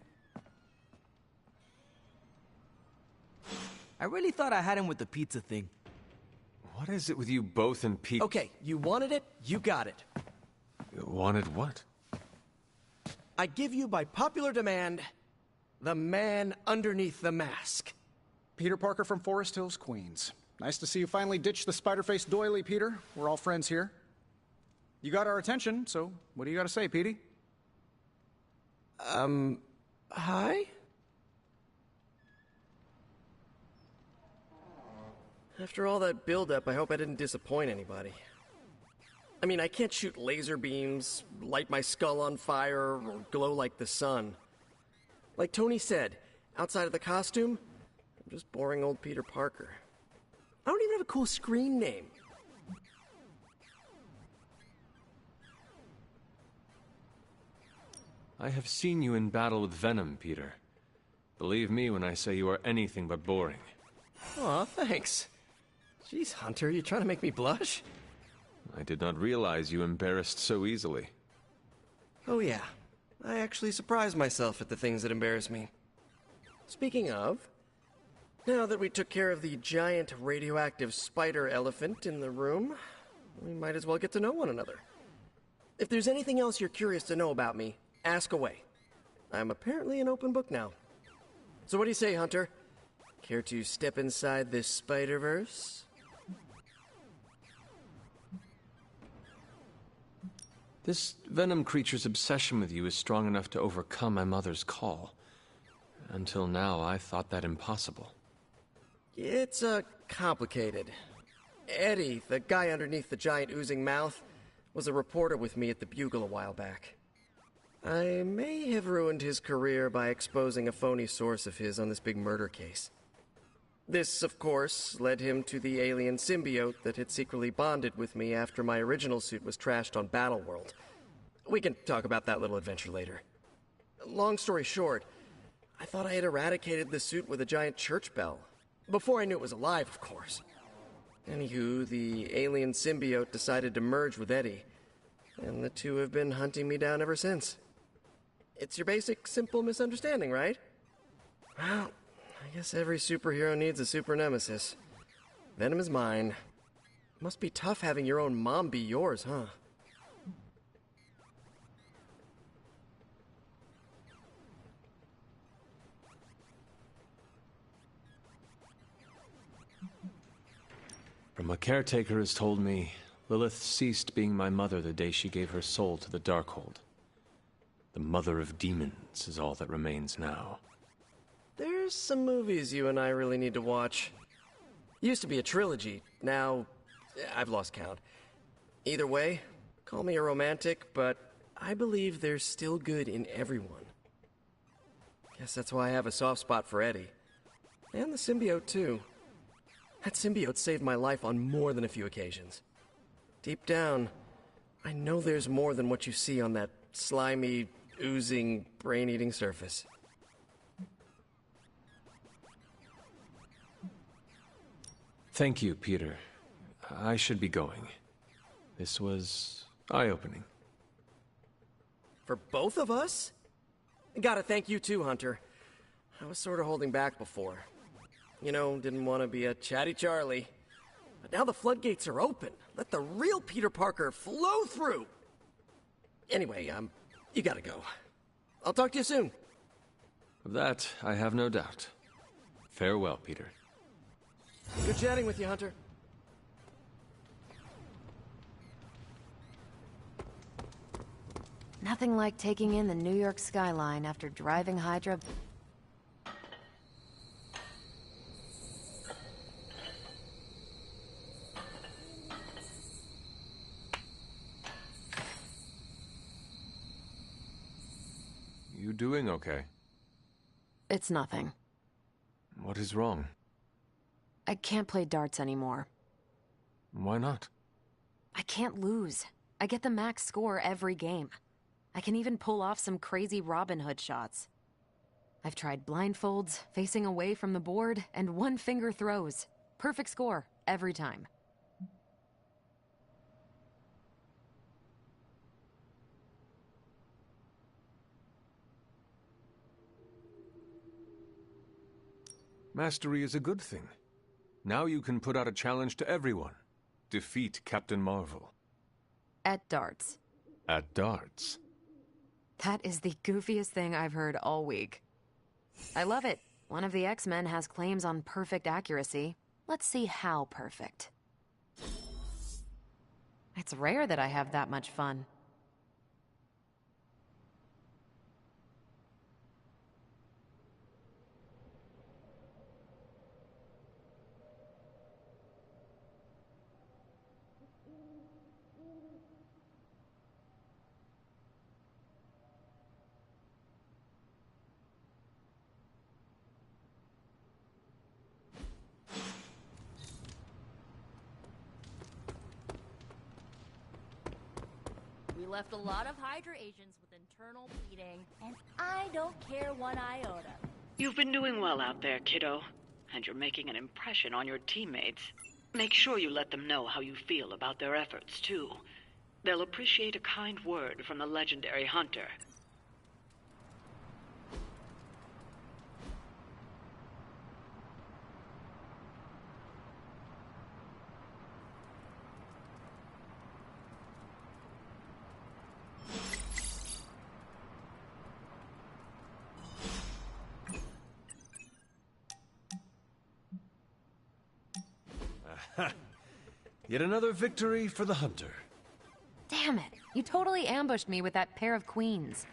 I really thought I had him with the pizza thing. What is it with you both and Pete? Okay, you wanted it, you got it. Wanted what? I give you, by popular demand, the man underneath the mask. Peter Parker from Forest Hills, Queens. Nice to see you finally ditched the spider-faced doily, Peter. We're all friends here. You got our attention, so what do you got to say, Petey? Hi? After all that build-up, I hope I didn't disappoint anybody. I mean, I can't shoot laser beams, light my skull on fire, or glow like the sun. Like Tony said, outside of the costume, I'm just boring old Peter Parker. I don't even have a cool screen name. I have seen you in battle with Venom, Peter. Believe me when I say you are anything but boring. Aw, thanks. Jeez, Hunter, you trying to make me blush? I did not realize you embarrassed so easily. Oh yeah, I actually surprise myself at the things that embarrass me. Speaking of, now that we took care of the giant radioactive spider elephant in the room, we might as well get to know one another. If there's anything else you're curious to know about me, ask away. I'm apparently an open book now. So what do you say, Hunter? Care to step inside this Spider-Verse? This Venom creature's obsession with you is strong enough to overcome my mother's call. Until now, I thought that impossible. It's, complicated. Eddie, the guy underneath the giant oozing mouth, was a reporter with me at the Bugle a while back. I may have ruined his career by exposing a phony source of his on this big murder case. This, of course, led him to the alien symbiote that had secretly bonded with me after my original suit was trashed on Battleworld. We can talk about that little adventure later. Long story short, I thought I had eradicated the suit with a giant church bell. Before I knew it was alive, of course. Anywho, the alien symbiote decided to merge with Eddie, and the two have been hunting me down ever since. It's your basic, simple misunderstanding, right? Well, I guess every superhero needs a super nemesis. Venom is mine. Must be tough having your own mom be yours, huh? From what Caretaker has told me, Lilith ceased being my mother the day she gave her soul to the Darkhold. The Mother of Demons is all that remains now. There's some movies you and I really need to watch. Used to be a trilogy, now I've lost count. Either way, call me a romantic, but I believe there's still good in everyone. Guess that's why I have a soft spot for Eddie. And the symbiote, too. That symbiote saved my life on more than a few occasions. Deep down, I know there's more than what you see on that slimy, oozing, brain-eating surface. Thank you, Peter. I should be going. This was eye-opening. For both of us? Gotta thank you too, Hunter. I was sort of holding back before. You know, didn't want to be a chatty Charlie. But now the floodgates are open. Let the real Peter Parker flow through. Anyway, you gotta go. I'll talk to you soon. Of that, I have no doubt. Farewell, Peter. Good chatting with you, Hunter. Nothing like taking in the New York skyline after driving Hydra. You doing okay? It's nothing. What is wrong? I can't play darts anymore. Why not? I can't lose. I get the max score every game. I can even pull off some crazy Robin Hood shots. I've tried blindfolds, facing away from the board, and one-finger throws. Perfect score, every time. Mastery is a good thing. Now you can put out a challenge to everyone. Defeat Captain Marvel. At darts. At darts. That is the goofiest thing I've heard all week. I love it. One of the X-Men has claims on perfect accuracy. Let's see how perfect. It's rare that I have that much fun. We left a lot of Hydra agents with internal bleeding, and I don't care one iota. You've been doing well out there, kiddo. And you're making an impression on your teammates. Make sure you let them know how you feel about their efforts, too. They'll appreciate a kind word from the legendary Hunter. Yet another victory for the Hunter. Damn it! You totally ambushed me with that pair of queens.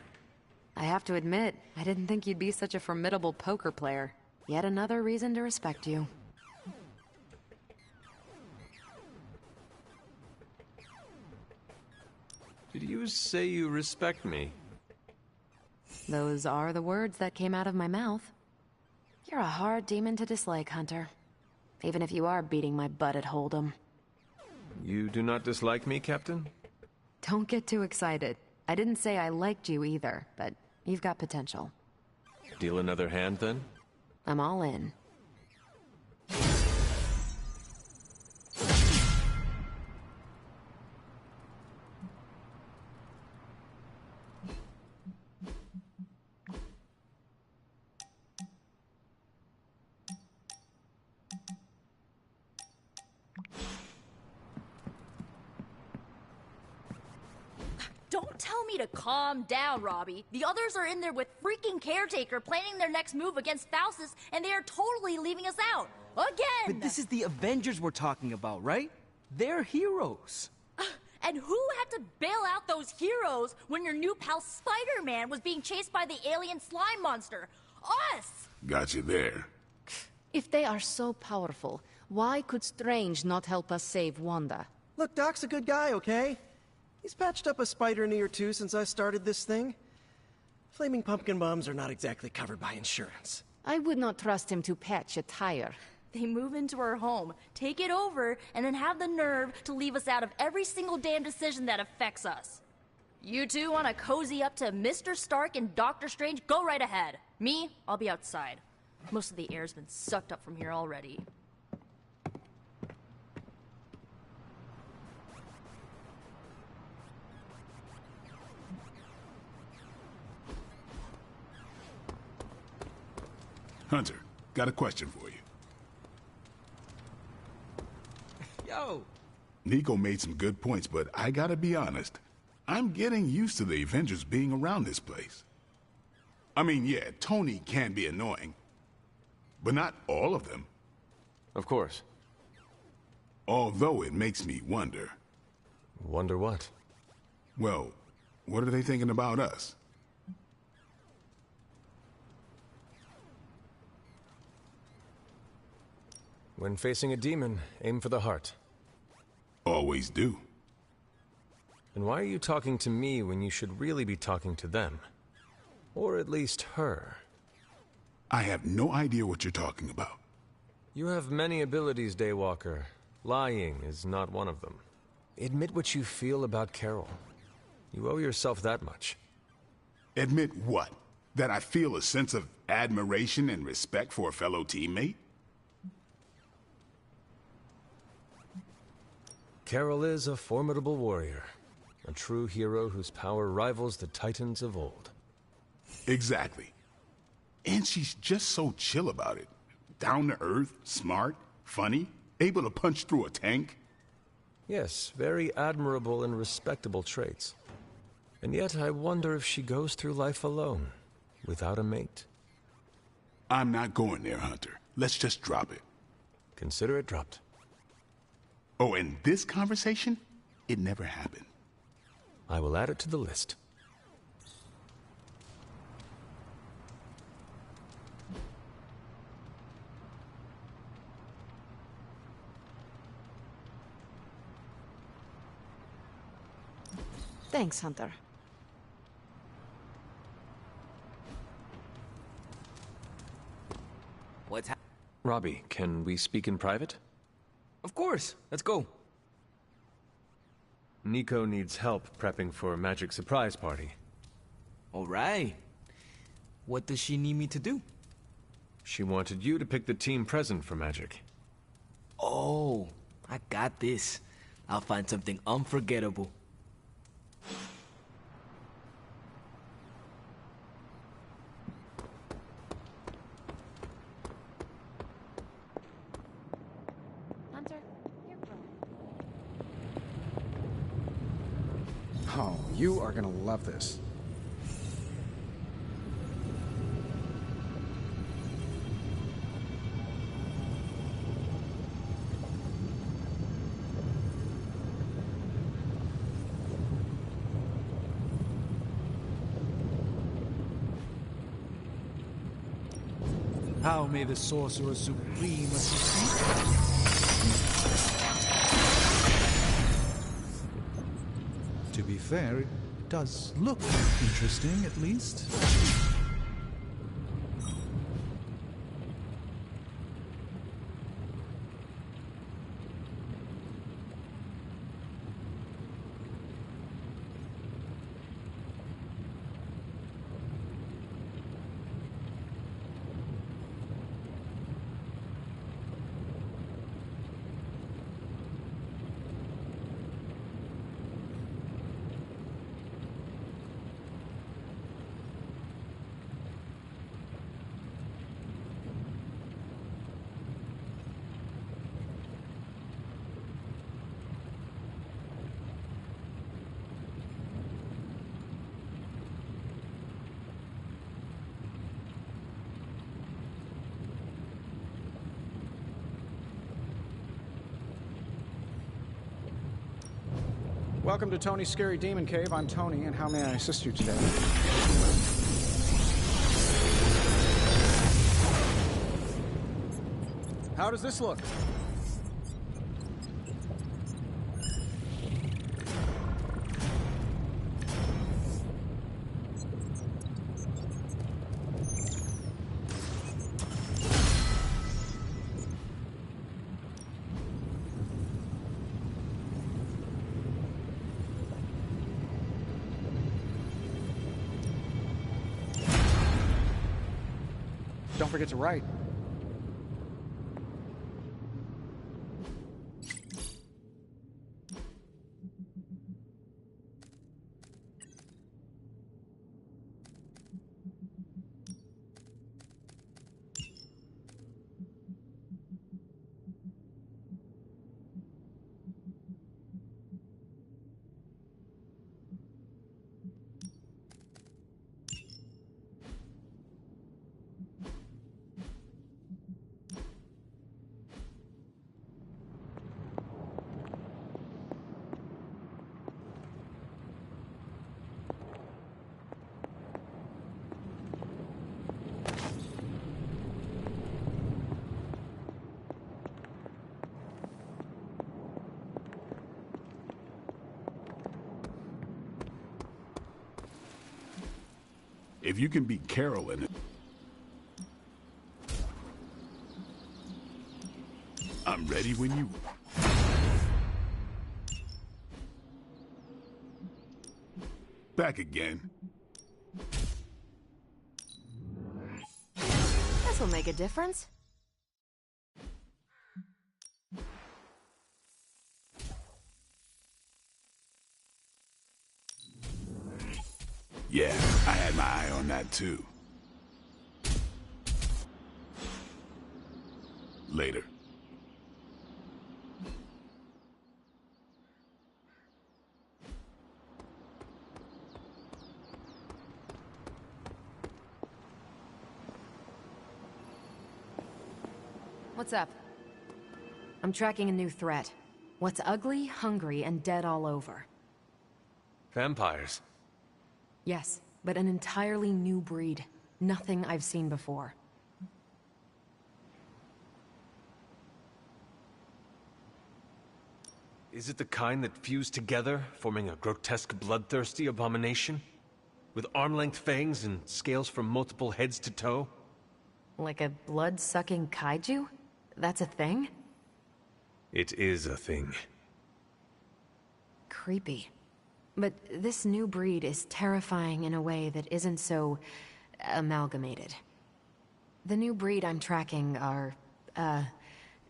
I have to admit, I didn't think you'd be such a formidable poker player. Yet another reason to respect you. Did you say you respect me? Those are the words that came out of my mouth. You're a hard demon to dislike, Hunter. Even if you are beating my butt at Hold'em. You do not dislike me, Captain? Don't get too excited. I didn't say I liked you either, but you've got potential. Deal another hand, then? I'm all in. Don't tell me to calm down, Robbie. The others are in there with freaking Caretaker planning their next move against Faustus, and they are totally leaving us out. Again! But this is the Avengers we're talking about, right? They're heroes. And who had to bail out those heroes when your new pal Spider-Man was being chased by the alien slime monster? Us! Got you there. If they are so powerful, why could Strange not help us save Wanda? Look, Doc's a good guy, okay? He's patched up a spider knee or two since I started this thing. Flaming pumpkin bombs are not exactly covered by insurance. I would not trust him to patch a tire. They move into our home, take it over, and then have the nerve to leave us out of every single damn decision that affects us. You two want to cozy up to Mr. Stark and Doctor Strange? Go right ahead. Me, I'll be outside. Most of the air's been sucked up from here already. Hunter, got a question for you. Yo! Nico made some good points, but I gotta be honest. I'm getting used to the Avengers being around this place. I mean, yeah, Tony can be annoying, but not all of them. Of course. Although it makes me wonder. Wonder what? Well, what are they thinking about us? When facing a demon, aim for the heart. Always do. And why are you talking to me when you should really be talking to them? Or at least her? I have no idea what you're talking about. You have many abilities, Daywalker. Lying is not one of them. Admit what you feel about Carol. You owe yourself that much. Admit what? That I feel a sense of admiration and respect for a fellow teammate? Carol is a formidable warrior. A true hero whose power rivals the titans of old. Exactly. And she's just so chill about it. Down to earth, smart, funny, able to punch through a tank. Yes, very admirable and respectable traits. And yet I wonder if she goes through life alone, without a mate. I'm not going there, Hunter. Let's just drop it. Consider it dropped. Oh, and this conversation? It never happened. I will add it to the list. Thanks, Hunter. What's Robbie, can we speak in private? Of course. Let's go. Nico needs help prepping for a magic surprise party. All right. What does she need me to do? She wanted you to pick the team present for magic. Oh, I got this. I'll find something unforgettable. Hunter, here, bro. Oh, you are gonna love this. How may the Sorcerer Supreme assist you? To be fair, it does look interesting, at least. Welcome to Tony's Scary Demon Cave. I'm Tony, and how may I assist you today? How does this look? Don't forget to write. If you can beat Carol in it, I'm ready when you... Back again. This'll make a difference. Yeah, I had my eye on that too. Later. What's up? I'm tracking a new threat. What's ugly, hungry, and dead all over. Vampires. Yes, but an entirely new breed. Nothing I've seen before. Is it the kind that fuse together, forming a grotesque, bloodthirsty abomination? With arm-length fangs and scales from multiple heads to toe? Like a blood-sucking kaiju? That's a thing? It is a thing. Creepy. But this new breed is terrifying in a way that isn't so... amalgamated. The new breed I'm tracking are...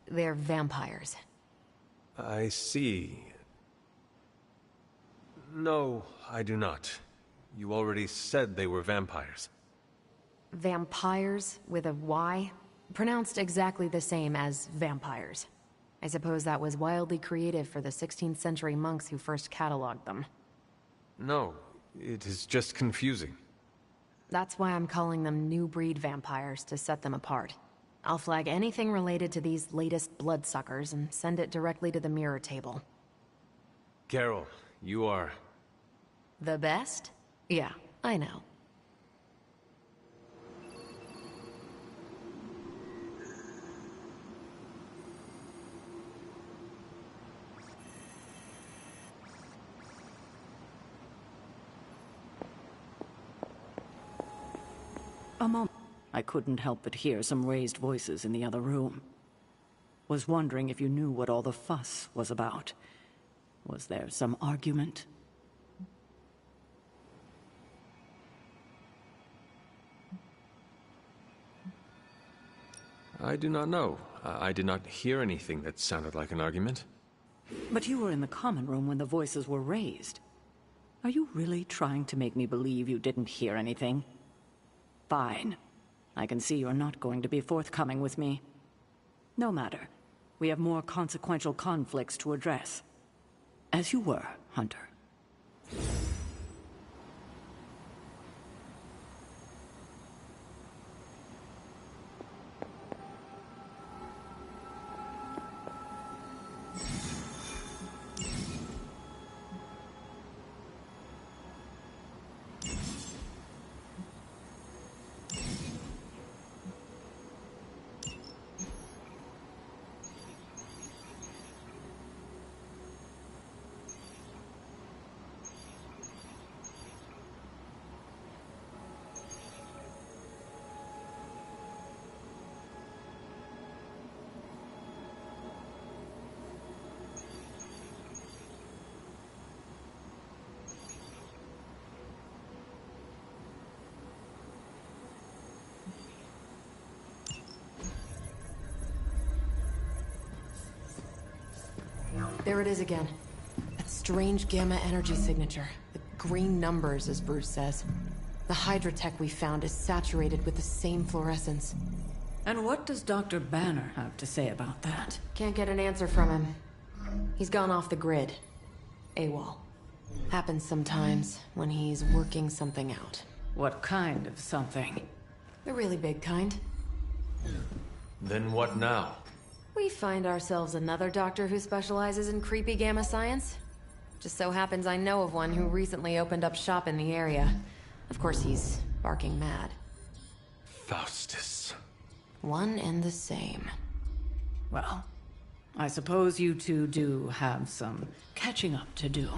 they're vampires. I see. No, I do not. You already said they were vampires. Vampires with a Y? Pronounced exactly the same as vampires. I suppose that was wildly creative for the 16th century monks who first cataloged them. No, it is just confusing. That's why I'm calling them new breed vampires, to set them apart. I'll flag anything related to these latest bloodsuckers and send it directly to the mirror table. Carol, you are... The best? Yeah, I know. A moment. I couldn't help but hear some raised voices in the other room. Was wondering if you knew what all the fuss was about. Was there some argument? I do not know. I did not hear anything that sounded like an argument. But you were in the common room when the voices were raised. Are you really trying to make me believe you didn't hear anything? Fine. I can see you're not going to be forthcoming with me. No matter. We have more consequential conflicts to address. As you were, Hunter. There it is again. That strange gamma energy signature. The green numbers, as Bruce says. The Hydra-Tech we found is saturated with the same fluorescence. And what does Dr. Banner have to say about that? Can't get an answer from him. He's gone off the grid. AWOL. Happens sometimes when he's working something out. What kind of something? The really big kind. Then what now? We find ourselves another doctor who specializes in creepy gamma science. Just so happens I know of one who recently opened up shop in the area. Of course, he's barking mad. Faustus. One and the same. Well, I suppose you two do have some catching up to do.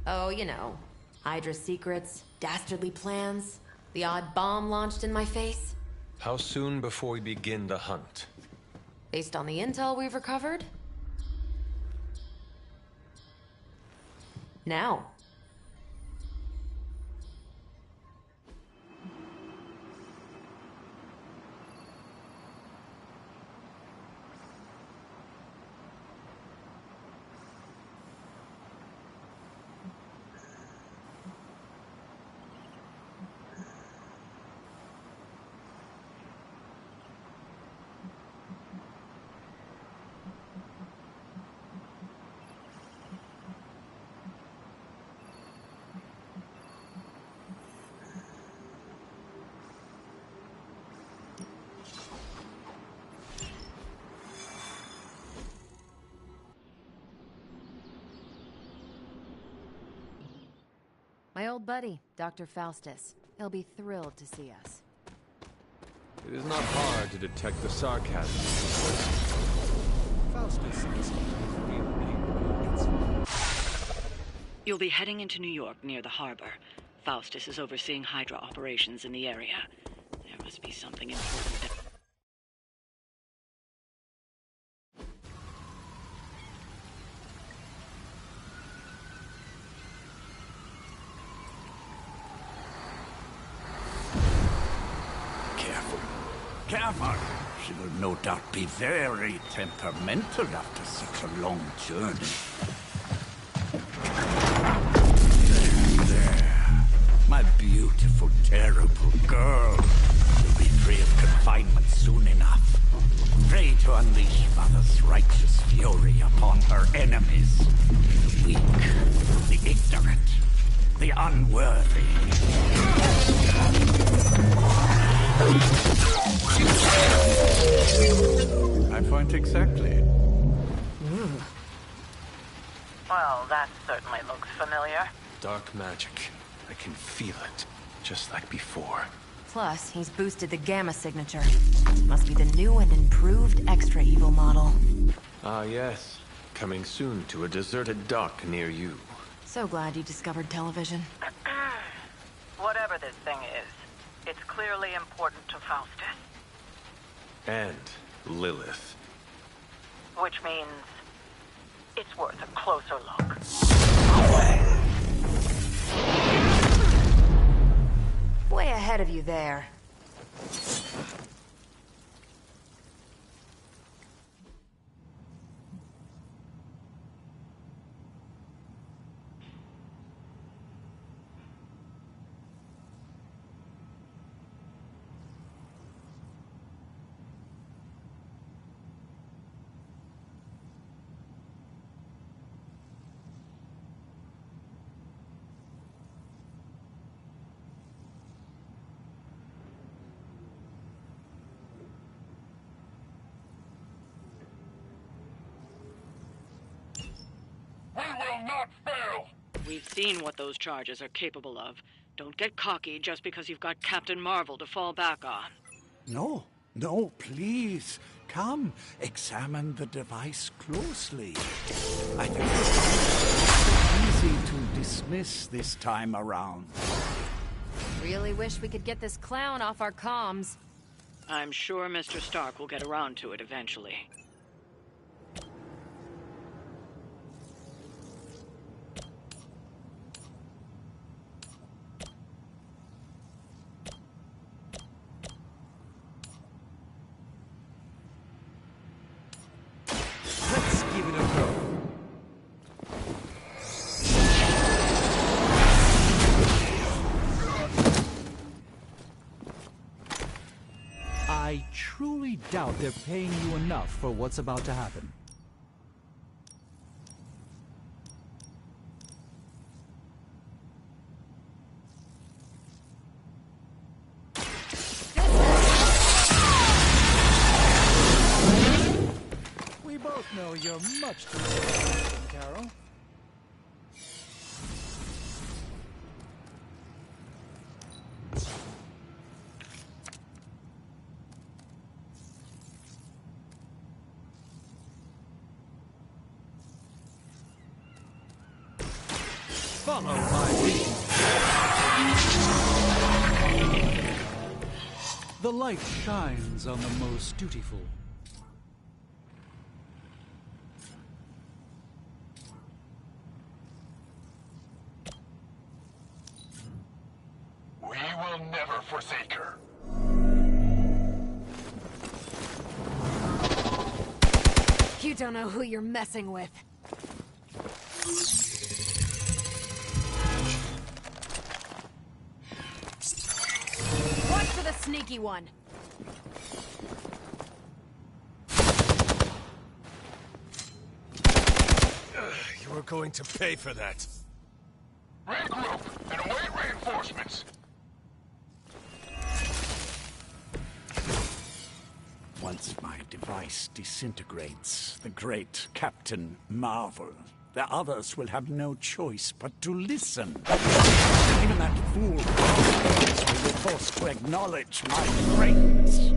Oh, you know. Hydra secrets, dastardly plans. The odd bomb launched in my face? How soon before we begin the hunt? Based on the intel we've recovered? Now. My old buddy, Dr. Faustus. He'll be thrilled to see us. It is not hard to detect the sarcasm. Faustus is real name. You'll be heading into New York near the harbor. Faustus is overseeing Hydra operations in the area. There must be something important. Careful. She will no doubt be very temperamental after such a long journey. There. My beautiful, terrible girl. You'll be free of confinement soon enough. Free to unleash Mother's righteous fury upon her enemies. The weak, the ignorant, the unworthy. I point exactly. Well, that certainly looks familiar. Dark magic. I can feel it. Just like before. Plus, he's boosted the Gamma signature. Must be the new and improved Extra Evil model. Ah, yes. Coming soon to a deserted dock near you. So glad you discovered television. Whatever this thing is, it's clearly important to Faustus. And Lilith. Which means it's worth a closer look. Way ahead of you there. Not fail! We've seen what those charges are capable of. Don't get cocky just because you've got Captain Marvel to fall back on. No, please. Come, examine the device closely. I think it's easy to dismiss this time around. Really wish we could get this clown off our comms. I'm sure Mr. Stark will get around to it eventually. I truly doubt they're paying you enough for what's about to happen. We both know you're much too good, Carol. Follow my lead. The light shines on the most dutiful. We will never forsake her. You don't know who you're messing with. Watch for the sneaky one. You were going to pay for that. Regroup and await reinforcements. Once my device disintegrates, the great Captain Marvel, the others will have no choice but to listen. Even that fool will be forced to acknowledge my greatness.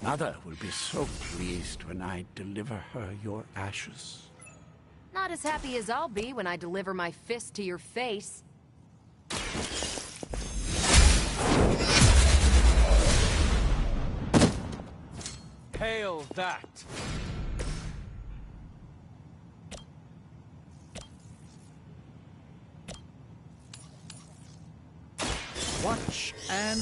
Mother will be so pleased when I deliver her your ashes. Not as happy as I'll be when I deliver my fist to your face. Hail that! Watch and...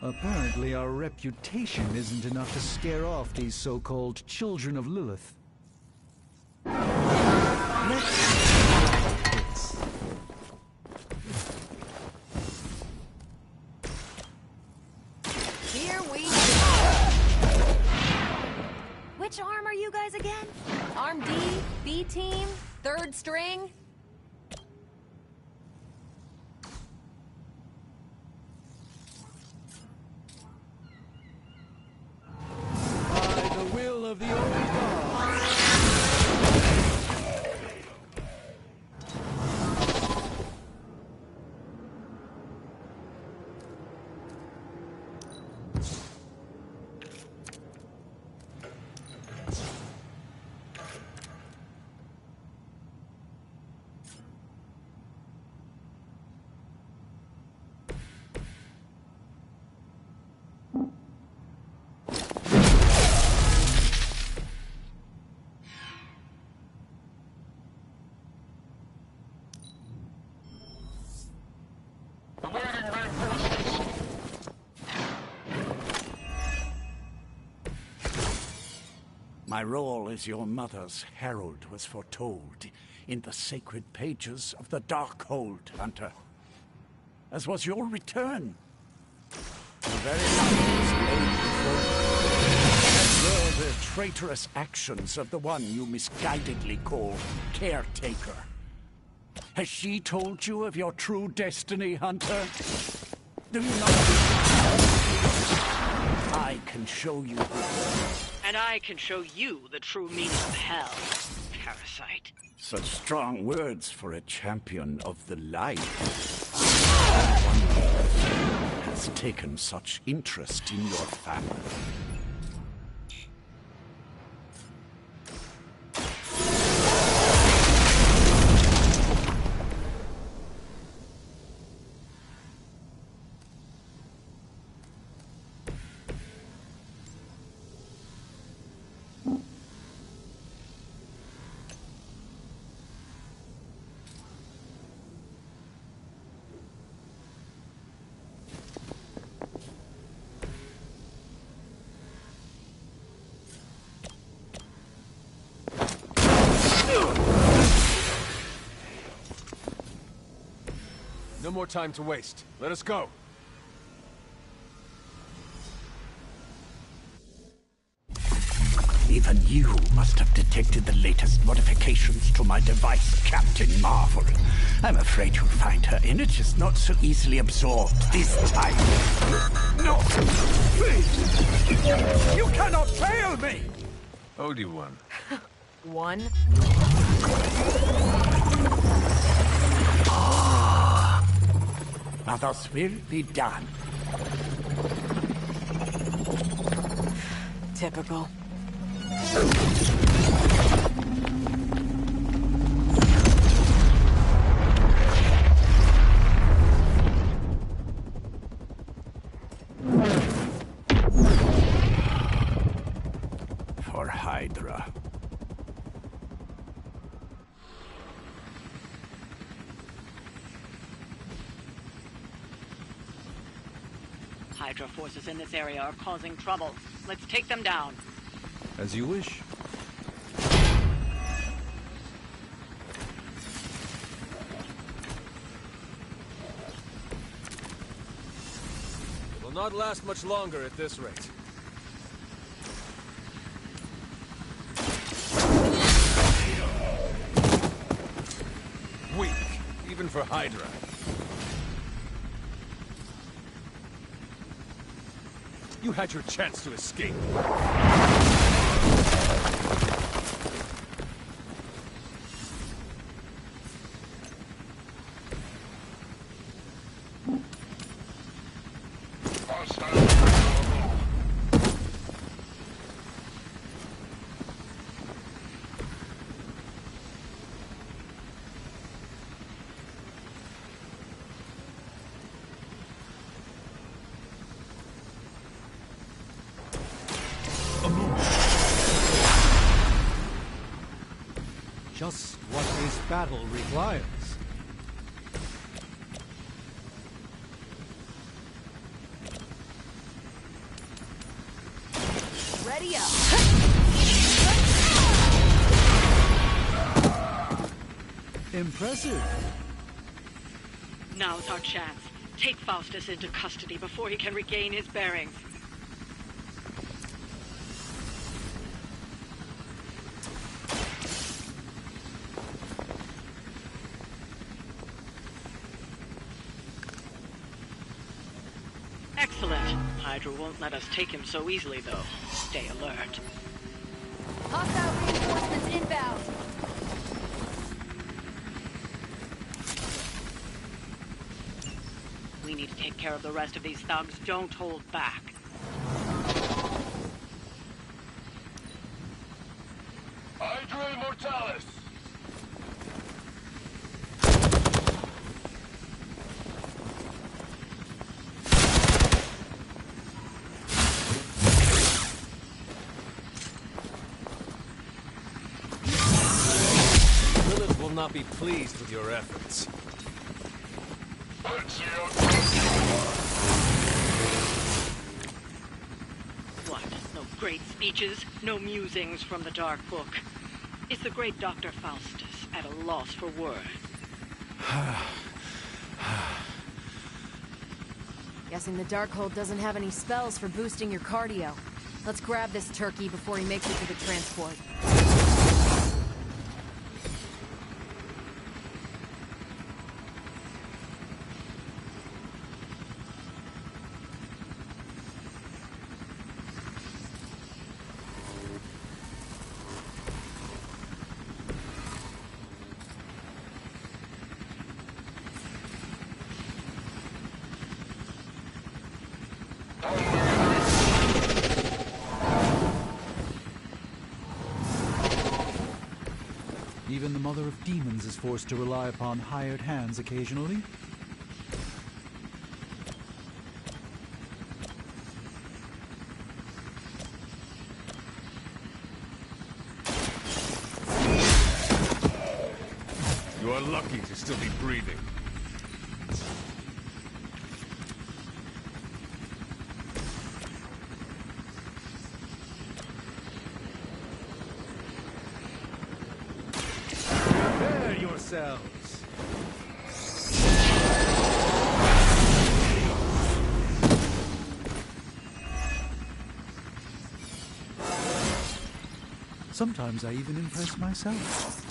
Apparently our reputation isn't enough to scare off these so-called children of Lilith. Here we go. Which arm are you guys again? Arm D, B team, third string? By the will of the old god. My role as your mother's herald was foretold in the sacred pages of the Darkhold, Hunter. As was your return. The very night was laid before you. As were the traitorous actions of the one you misguidedly call Caretaker. Has she told you of your true destiny, Hunter? Do you not? I can show you. And I can show you the true meaning of hell, parasite. Such strong words for a champion of the light. One has taken such interest in your family. No more time to waste. Let us go. Even you must have detected the latest modifications to my device, Captain Marvel. I'm afraid you'll find her energies not so easily absorbed this time. No! Please! You cannot fail me! Only one. One? Now thus will be done. Typical. For Hydra. Hydra forces in this area are causing trouble. Let's take them down. As you wish. It will not last much longer at this rate. Weak, even for Hydra. You had your chance to escape. Just what this battle requires. Ready up. Impressive. Now's our chance. Take Faustus into custody before he can regain his bearings. Excellent. Hydra won't let us take him so easily, though. Stay alert. Hostile reinforcements inbound. We need to take care of the rest of these thugs. Don't hold back. Hydra Immortalis! Lilith will not be pleased with your efforts. What? No great speeches? No musings from the Dark Book? Is the great Dr. Faustus at a loss for words? Guessing the Darkhold doesn't have any spells for boosting your cardio. Let's grab this turkey before he makes it to the transport. Even the Mother of Demons is forced to rely upon hired hands occasionally. You are lucky to still be breathing. Prepare yourselves. Sometimes I even impress myself.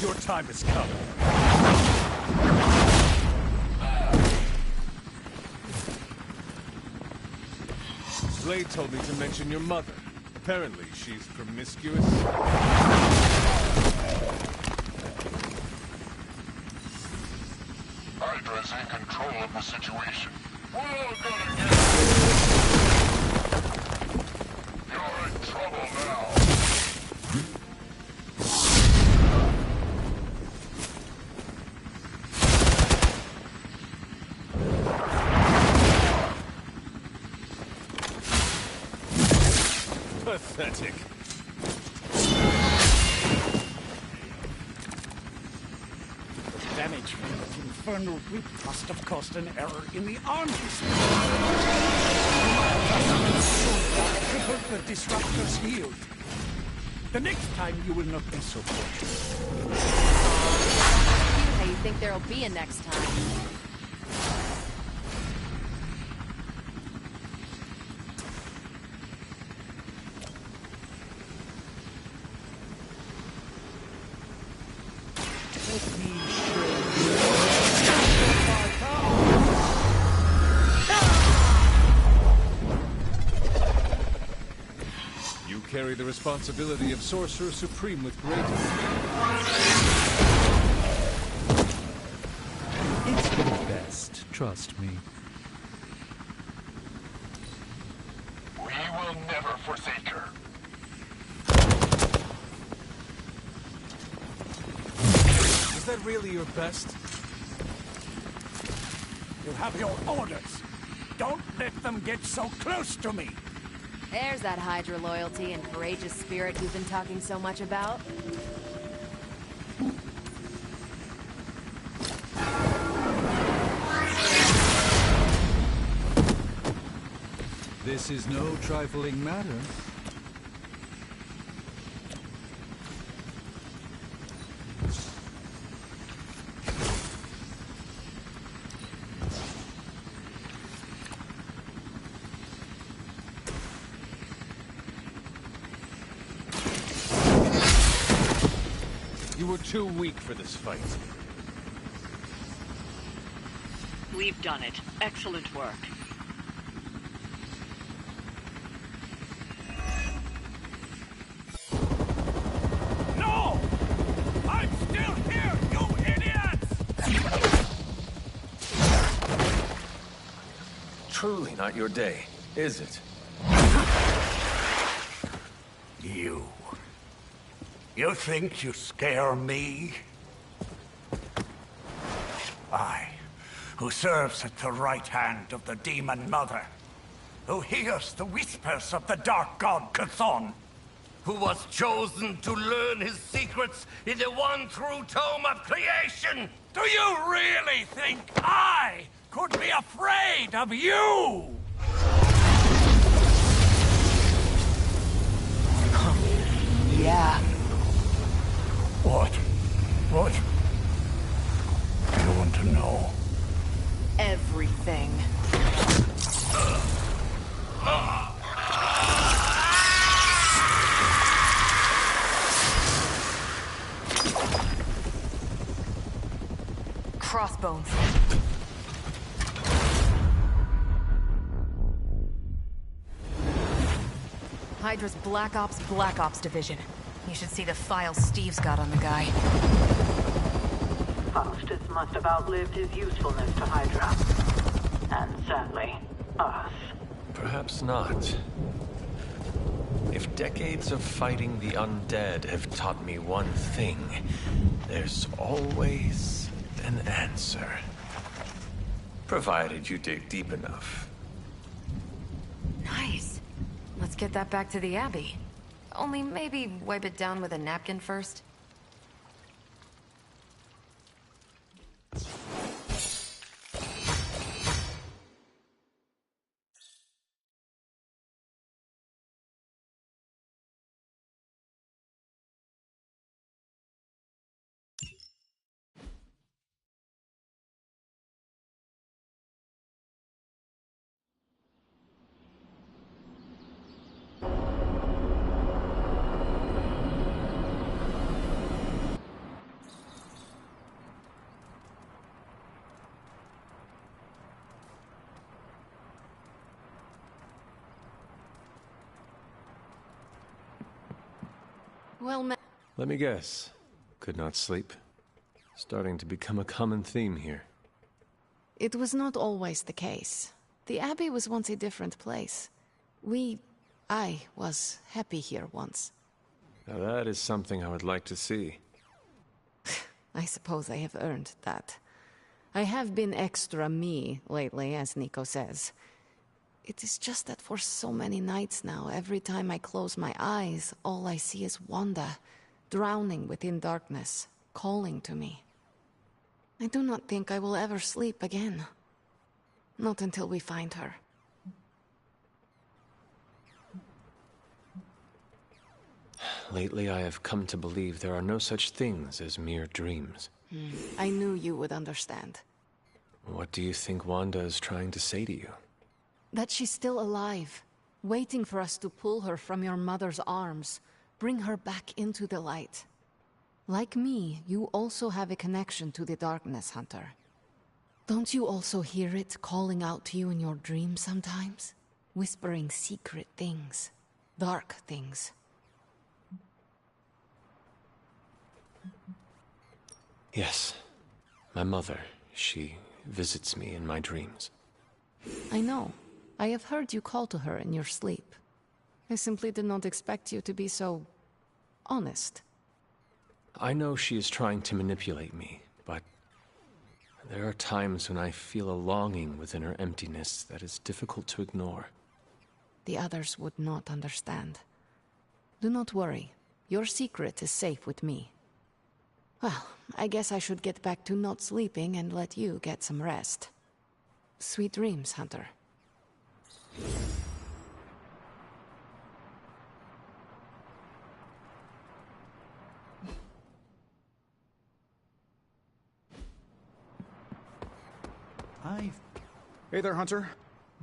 Your time has come. Blade told me to mention your mother. Apparently, she's promiscuous. Hydra's in control of the situation. We're all gonna get You're in trouble now. Pathetic. The damage from that infernal whip must have caused an error in the arm display. Crippled the disruptor's yield. The next time you will not be so fortunate. How you think there'll be a next time? You carry the responsibility of Sorcerer Supreme with great... It's for the best, trust me. We will never forsake her. Is that really your best? You have your orders. Don't let them get so close to me. There's that Hydra loyalty and courageous spirit you've been talking so much about. This is no trifling matter. You were too weak for this fight. We've done it. Excellent work. No! I'm still here, you idiots! Truly not your day, is it? You think you scare me? I, who serves at the right hand of the Demon Mother, who hears the whispers of the Dark God Chthon, who was chosen to learn his secrets in the one true tome of creation! Do you really think I could be afraid of you? Yeah. What? You want to know? Everything. Crossbones. Hydra's Black Ops Division. You should see the files Steve's got on the guy. Faustus must have outlived his usefulness to Hydra. And sadly, us. Perhaps not. If decades of fighting the undead have taught me one thing, there's always an answer. Provided you dig deep enough. Nice. Let's get that back to the Abbey. Only maybe wipe it down with a napkin first. Well, Let me guess. Could not sleep. Starting to become a common theme here. it was not always the case. The Abbey was once a different place. I was happy here once. Now that is something I would like to see. I suppose I have earned that. I have been extra me lately, as Nico says. It is just that for so many nights now, every time I close my eyes, all I see is Wanda, drowning within darkness, calling to me. I do not think I will ever sleep again. Not until we find her. Lately, I have come to believe there are no such things as mere dreams. I knew you would understand. What do you think Wanda is trying to say to you? That she's still alive, waiting for us to pull her from your mother's arms, bring her back into the light. Like me, you also have a connection to the darkness, Hunter. Don't you also hear it calling out to you in your dreams sometimes? Whispering secret things, dark things. Yes. My mother, she visits me in my dreams. I know. I have heard you call to her in your sleep. I simply did not expect you to be so honest. I know she is trying to manipulate me, but there are times when I feel a longing within her emptiness that is difficult to ignore. The others would not understand. Do not worry. Your secret is safe with me. Well, I guess I should get back to not sleeping and let you get some rest. Sweet dreams, Hunter. Hey there, Hunter.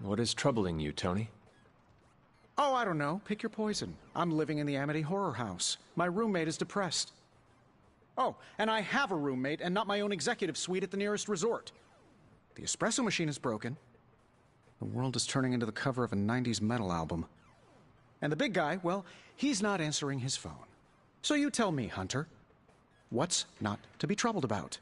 What is troubling you, Tony? Oh, I don't know. Pick your poison. I'm living in the Amity Horror House. My roommate is depressed. Oh, and I have a roommate and not my own executive suite at the nearest resort. The espresso machine is broken. The world is turning into the cover of a 90s metal album. And the big guy, well, he's not answering his phone. So you tell me, Hunter, what's not to be troubled about?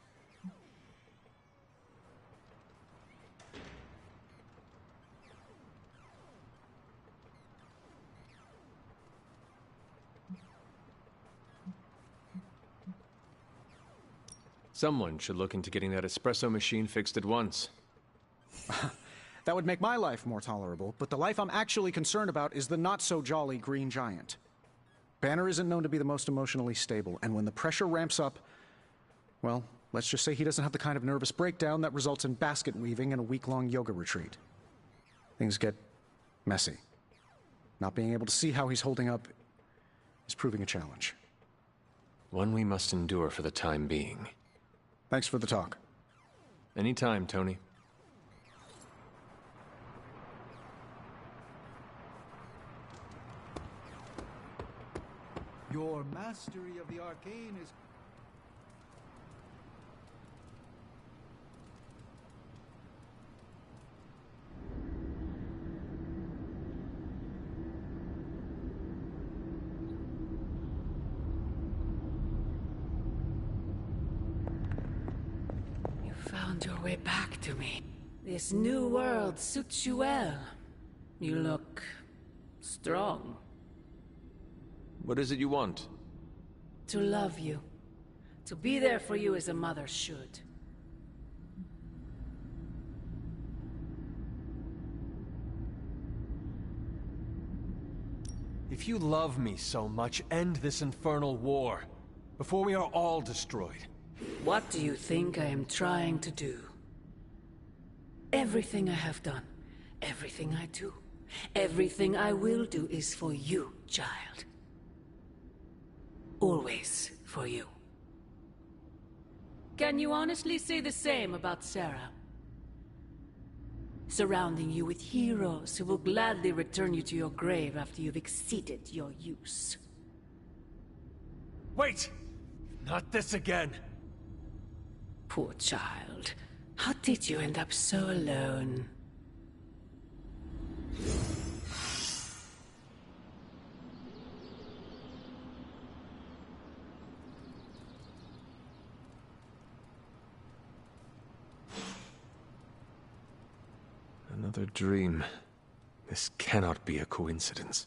Someone should look into getting that espresso machine fixed at once. That would make my life more tolerable, but the life I'm actually concerned about is the not-so-jolly Green Giant. Banner isn't known to be the most emotionally stable, and when the pressure ramps up, well, let's just say he doesn't have the kind of nervous breakdown that results in basket weaving and a week-long yoga retreat. Things get messy. Not being able to see how he's holding up is proving a challenge. One we must endure for the time being. Thanks for the talk. Anytime, Tony. Your mastery of the arcane is... You found your way back to me. This new world suits you well. You look strong. What is it you want? To love you. To be there for you as a mother should. If you love me so much, end this infernal war, before we are all destroyed. What do you think I am trying to do? Everything I have done, everything I do, everything I will do is for you, child. Always for you. Can you honestly say the same about Sarah? Surrounding you with heroes who will gladly return you to your grave after you've exceeded your use. Wait! Not this again! Poor child. How did you end up so alone? Another dream. This cannot be a coincidence.